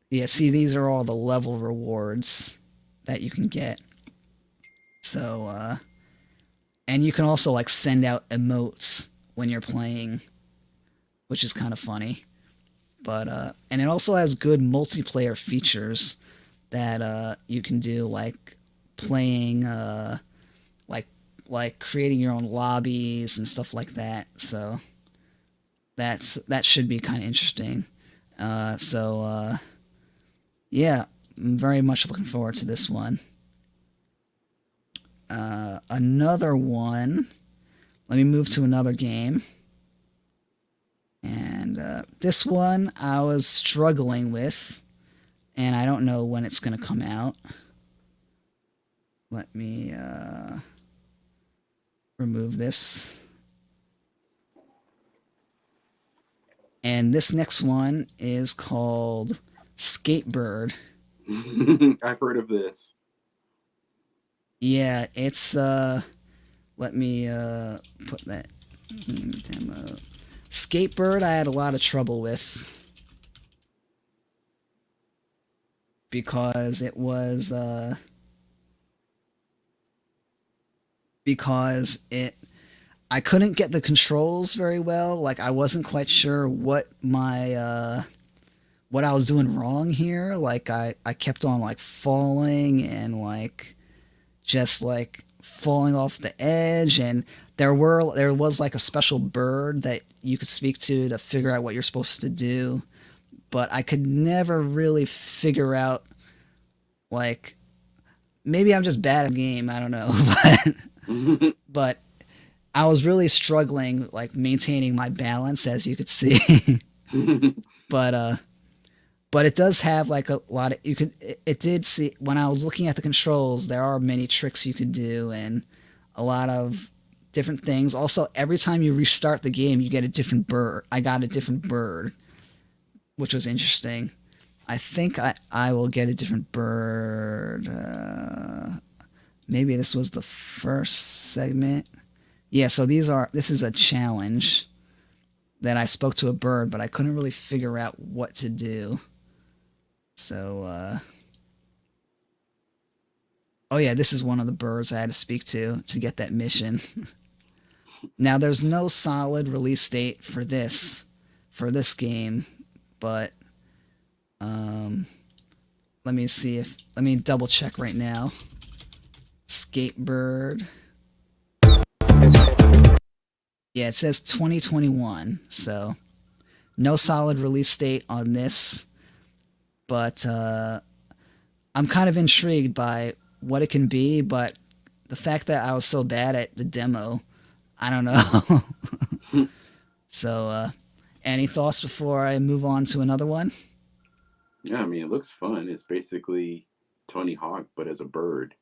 Yeah, see, these are all the level rewards that you can get. So, and you can also, like, send out emotes when you're playing, which is kind of funny. But and it also has good multiplayer features that you can do, like playing, like creating your own lobbies and stuff like that. So that should be kind of interesting. Yeah, I'm very much looking forward to this one. Another one. Let me move to another game. And this one I was struggling with, and I don't know when it's going to come out. Let me remove this. And this next one is called Skatebird. I've heard of this. Yeah, it's let me put that game demo. Skatebird I had a lot of trouble with because it was I couldn't get the controls very well. Like, I wasn't quite sure what my what I was doing wrong here. Like, I kept on, like, falling and, like, just, like, falling off the edge, and there was like a special bird that you could speak to figure out what you're supposed to do, but I could never really figure out, like, maybe I'm just bad at the game, I don't know, but I was really struggling, like, maintaining my balance, as you could see. But it does have, like, a lot of, it did see, when I was looking at the controls, there are many tricks you could do and a lot of different things. Also, every time you restart the game, you get a different bird. I got a different bird, which was interesting. I think I will get a different bird. Maybe this was the first segment. Yeah, so this is a challenge that I spoke to a bird, but I couldn't really figure out what to do. So, oh yeah, this is one of the birds I had to speak to get that mission. Now, there's no solid release date for this game, but let me double check right now. Skatebird. Yeah, it says 2021, so no solid release date on this, but I'm kind of intrigued by what it can be, but the fact that I was so bad at the demo, I don't know. So, any thoughts before I move on to another one? Yeah, I mean, it looks fun. It's basically Tony Hawk, but as a bird.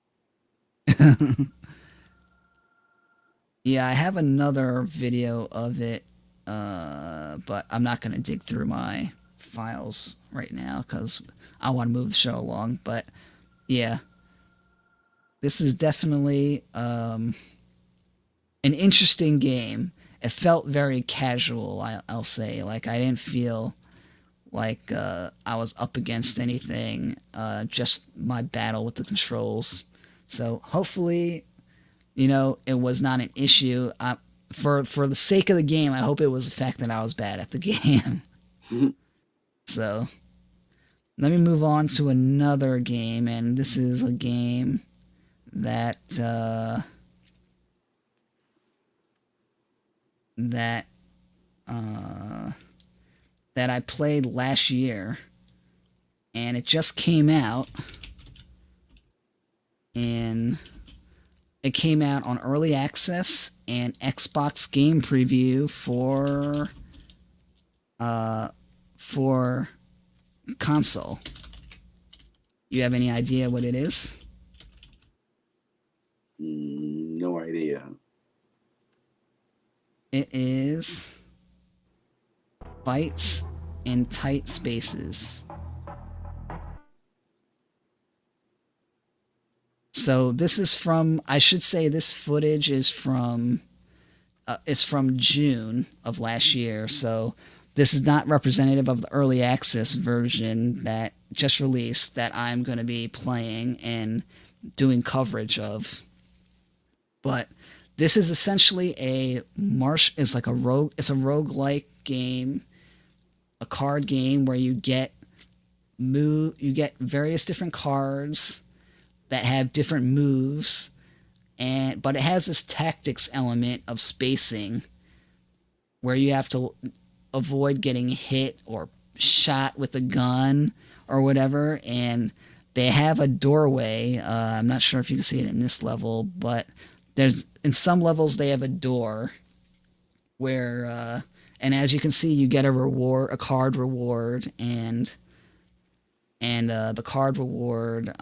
Yeah, I have another video of it, but I'm not going to dig through my files right now because I want to move the show along. But yeah, this is definitely an interesting game. It felt very casual, I'll say. Like, I didn't feel like I was up against anything, just my battle with the controls. So hopefully, it was not an issue. For the sake of the game, I hope it was the fact that I was bad at the game. So let me move on to another game, and this is a game that that that I played last year, and it just came out, and it came out on early access and Xbox Game Preview for console. You have any idea what it is? No idea. It is Bytes in Tight Spaces. So this is from, I should say this footage is from June of last year. So this is not representative of the early access version that just released that I'm going to be playing and doing coverage of. But this is essentially it's like it's a roguelike game, a card game where you get various different cards that have different moves, but it has this tactics element of spacing where you have to avoid getting hit or shot with a gun or whatever. And they have a doorway. I'm not sure if you can see it in this level, but in some levels they have a door where and as you can see, you get a card reward, and the card reward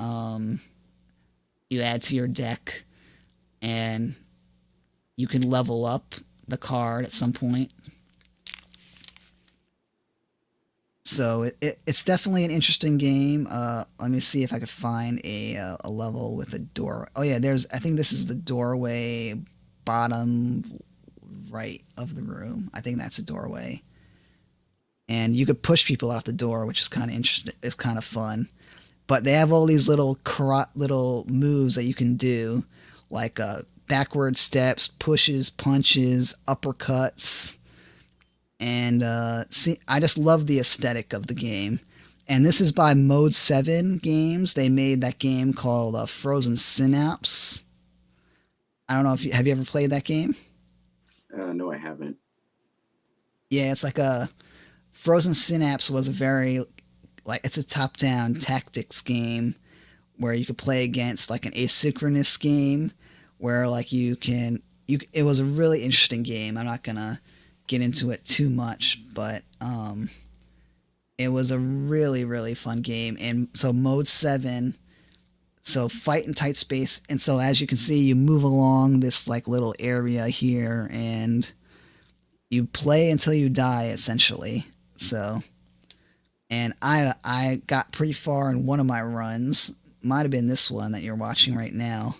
you add to your deck, and you can level up the card at some point. So it's definitely an interesting game. Let me see if I could find a level with a door. Oh yeah, I think this is the doorway, bottom right of the room. I think that's a doorway, and you could push people out the door, which is kind of interesting. It's kind of fun. But they have all these little moves that you can do, like backward steps, pushes, punches, uppercuts. And I just love the aesthetic of the game. And this is by Mode 7 Games. They made that game called Frozen Synapse. I don't know if have you ever played that game? No, I haven't. Yeah, it's like Frozen Synapse was it's a top-down tactics game where you could play against like an asynchronous game where like it was a really interesting game. I'm not gonna get into it too much, but it was a really, really fun game. And so Mode 7, so fight in tight space, and so as you can see, you move along this like little area here, and you play until you die, essentially. So, and I got pretty far in one of my runs. Might have been this one that you're watching right now.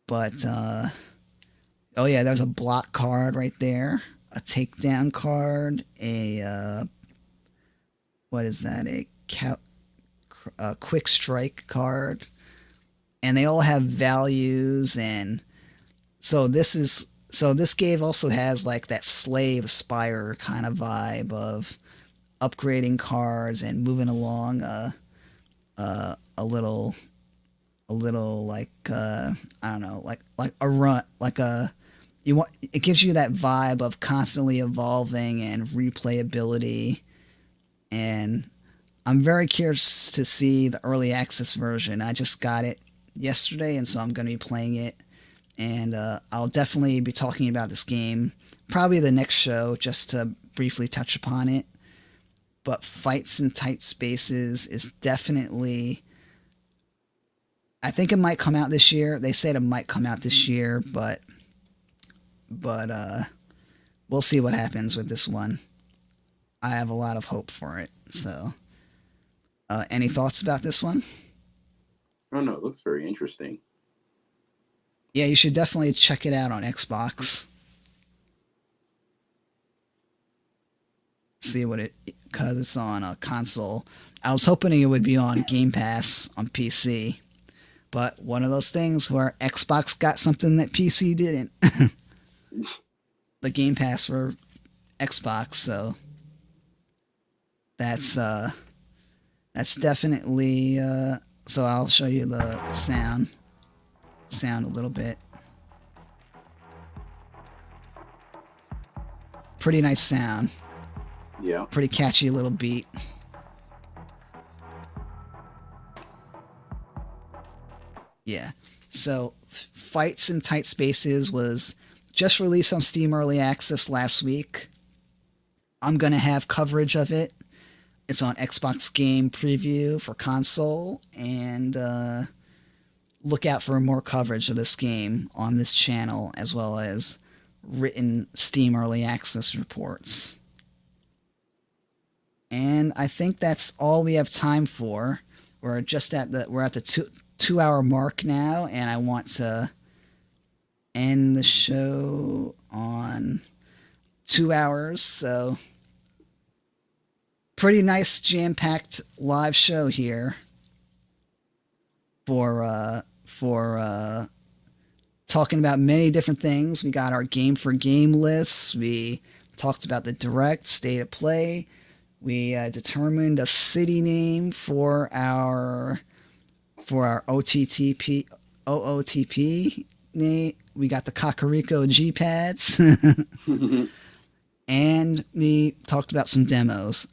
But, oh yeah, there's a block card right there. A takedown card. What is that? A quick strike card. And they all have values, and so this game also has like that Slay the Spire kind of vibe of upgrading cards and moving along a little like I don't know, like a run, like a it gives you that vibe of constantly evolving and replayability, and I'm very curious to see the early access version. I just got it yesterday, and so I'm going to be playing it, and I'll definitely be talking about this game probably the next show, just to briefly touch upon it. But Fights in Tight Spaces is definitely, I think it might come out this year. They said it might come out this year, but we'll see what happens with this one. I have a lot of hope for it. So, any thoughts about this one? Oh no, it looks very interesting. Yeah, you should definitely check it out on Xbox. See what it, because it's on a console. I was hoping it would be on Game Pass on PC, but one of those things where Xbox got something that PC didn't. The Game Pass for Xbox, so that's definitely so I'll show you the sound a little bit. Pretty nice sound. Yeah. Pretty catchy little beat. Yeah. So Fights in Tight Spaces was just released on Steam Early Access last week. I'm going to have coverage of it. It's on Xbox Game Preview for console, and look out for more coverage of this game on this channel, as well as written Steam Early Access reports. And I think that's all we have time for. We're at the 2 hour mark now, and I want to end the show on 2 hours. So pretty nice jam-packed live show here for talking about many different things. We got our game for game lists. We talked about the direct state of play. We determined a city name for our OOTP name. We got the Kakariko G pads, and we talked about some demos.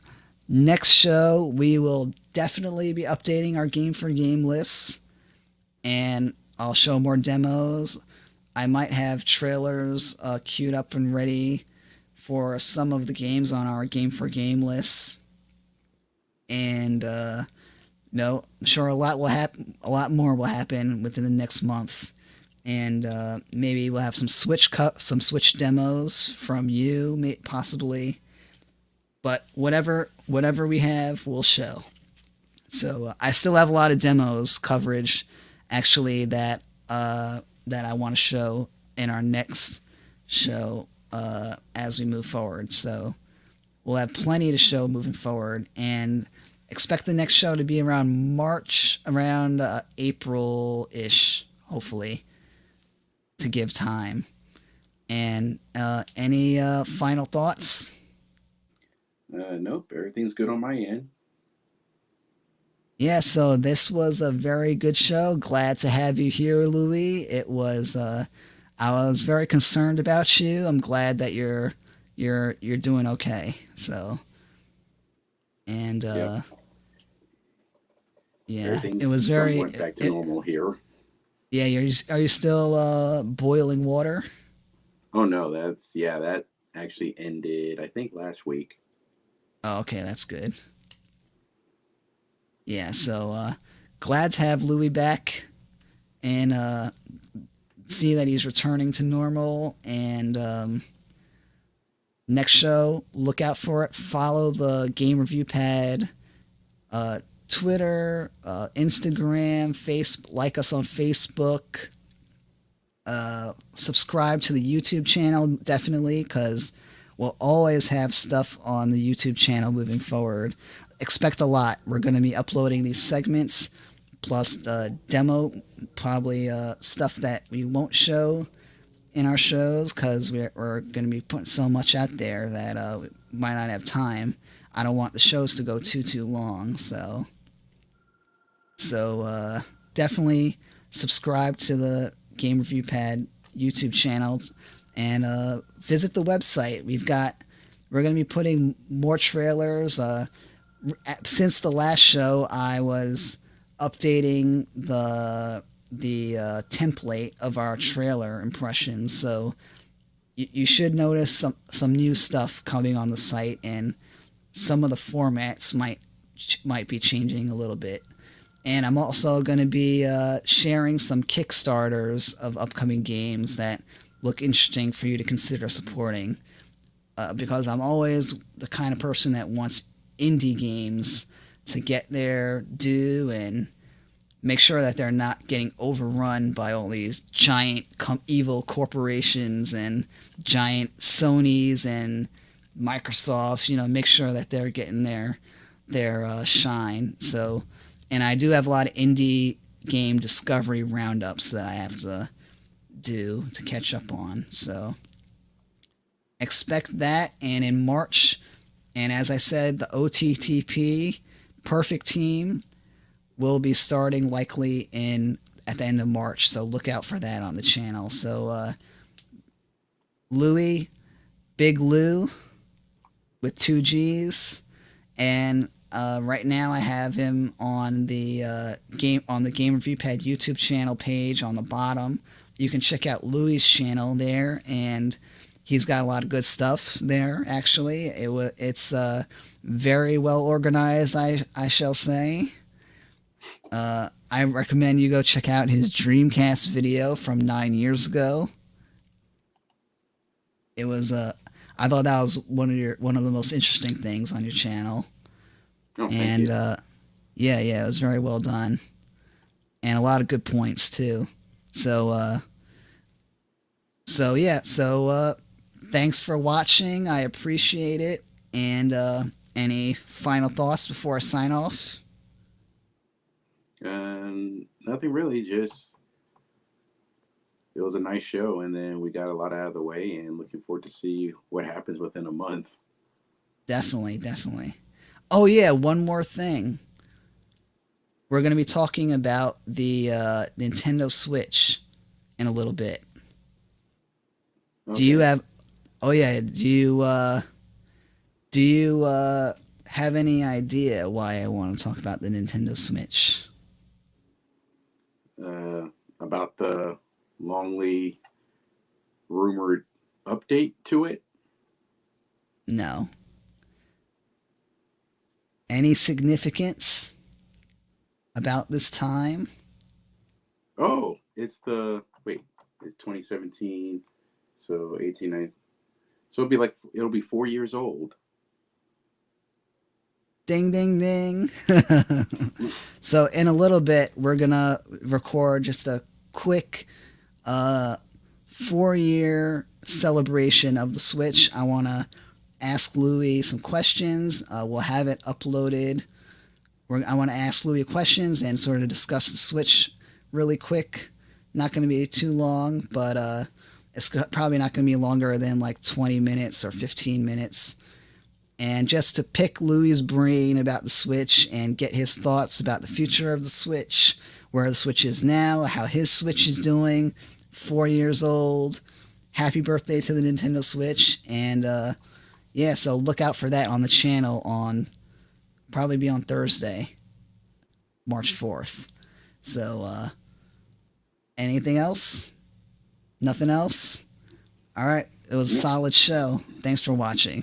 Next show, we will definitely be updating our game for game lists, and I'll show more demos. I might have trailers queued up and ready for some of the games on our game for game lists, and no, I'm sure a lot more will happen within the next month, and maybe we'll have some Switch demos from you, possibly. But whatever we have, we'll show. So I still have a lot of demos coverage, actually, that I want to show in our next show as we move forward. So we'll have plenty to show moving forward, and expect the next show to be around March, around April-ish, hopefully, to give time. And any final thoughts? Nope, everything's good on my end. Yeah, so this was a very good show. Glad to have you here, Louis. It was I was very concerned about you. I'm glad that you're doing okay. So, and Yep. yeah, it was very somewhat back to normal here. Yeah, are you still boiling water? Oh no, that actually ended I think last week. Oh, okay, that's good. Yeah, so glad to have Louis back, and see that he's returning to normal. And next show, look out for it. Follow the GameReviewPad Twitter, Instagram, like us on Facebook. Subscribe to the YouTube channel, definitely, because we'll always have stuff on the YouTube channel moving forward. Expect a lot. We're going to be uploading these segments, plus demo, probably stuff that we won't show in our shows, because we're going to be putting so much out there that we might not have time. I don't want the shows to go too long, so definitely subscribe to the GameReviewPad YouTube channel. and visit the website. We're going to be putting more trailers. Since the last show, I was updating the template of our trailer impressions, so you should notice some new stuff coming on the site, and some of the formats might be changing a little bit. And I'm also going to be sharing some Kickstarters of upcoming games that look interesting for you to consider supporting. Because I'm always the kind of person that wants indie games to get their due and make sure that they're not getting overrun by all these giant evil corporations and giant Sonys and Microsofts. Make sure that they're getting their shine. So, and I do have a lot of indie game discovery roundups that I have to do to catch up on. So expect that. And in March, and as I said, the OTTP Perfect Team will be starting likely at the end of March, so look out for that on the channel. So Louis, Big Lou with 2 G's, and right now I have him on the GameReviewPad YouTube channel page on the bottom. You can check out Louis' channel there, and he's got a lot of good stuff there. Actually, it's very well organized, I shall say. I recommend you go check out his Dreamcast video from 9 years ago. It was I thought that was one of the most interesting things on your channel. Oh, and thank you. yeah, it was very well done, and a lot of good points too. So thanks for watching. I appreciate it. And any final thoughts before I sign off? Nothing really. Just it was a nice show, and then we got a lot out of the way, and looking forward to see what happens within a month. Definitely. Oh yeah, one more thing. We're going to be talking about the Nintendo Switch in a little bit. Okay. Do you have? Oh yeah. Do you have any idea why I want to talk about the Nintendo Switch? About the longly rumored update to it? No. Any significance about this time? Oh, it's 2017, so 18, so it'll be 4 years old. Ding, ding, ding. So in a little bit, we're going to record just a quick 4-year celebration of the Switch. I want to ask Louis some questions. We'll have it uploaded. I want to ask Louis questions and sort of discuss the Switch really quick. Not going to be too long, but it's probably not going to be longer than like 20 minutes or 15 minutes. And just to pick Louis' brain about the Switch and get his thoughts about the future of the Switch, where the Switch is now, how his Switch is doing, 4 years old. Happy birthday to the Nintendo Switch. And yeah, so look out for that on the channel probably be on Thursday, March 4th. So anything else? Nothing else? All right. It was a solid show. Thanks for watching.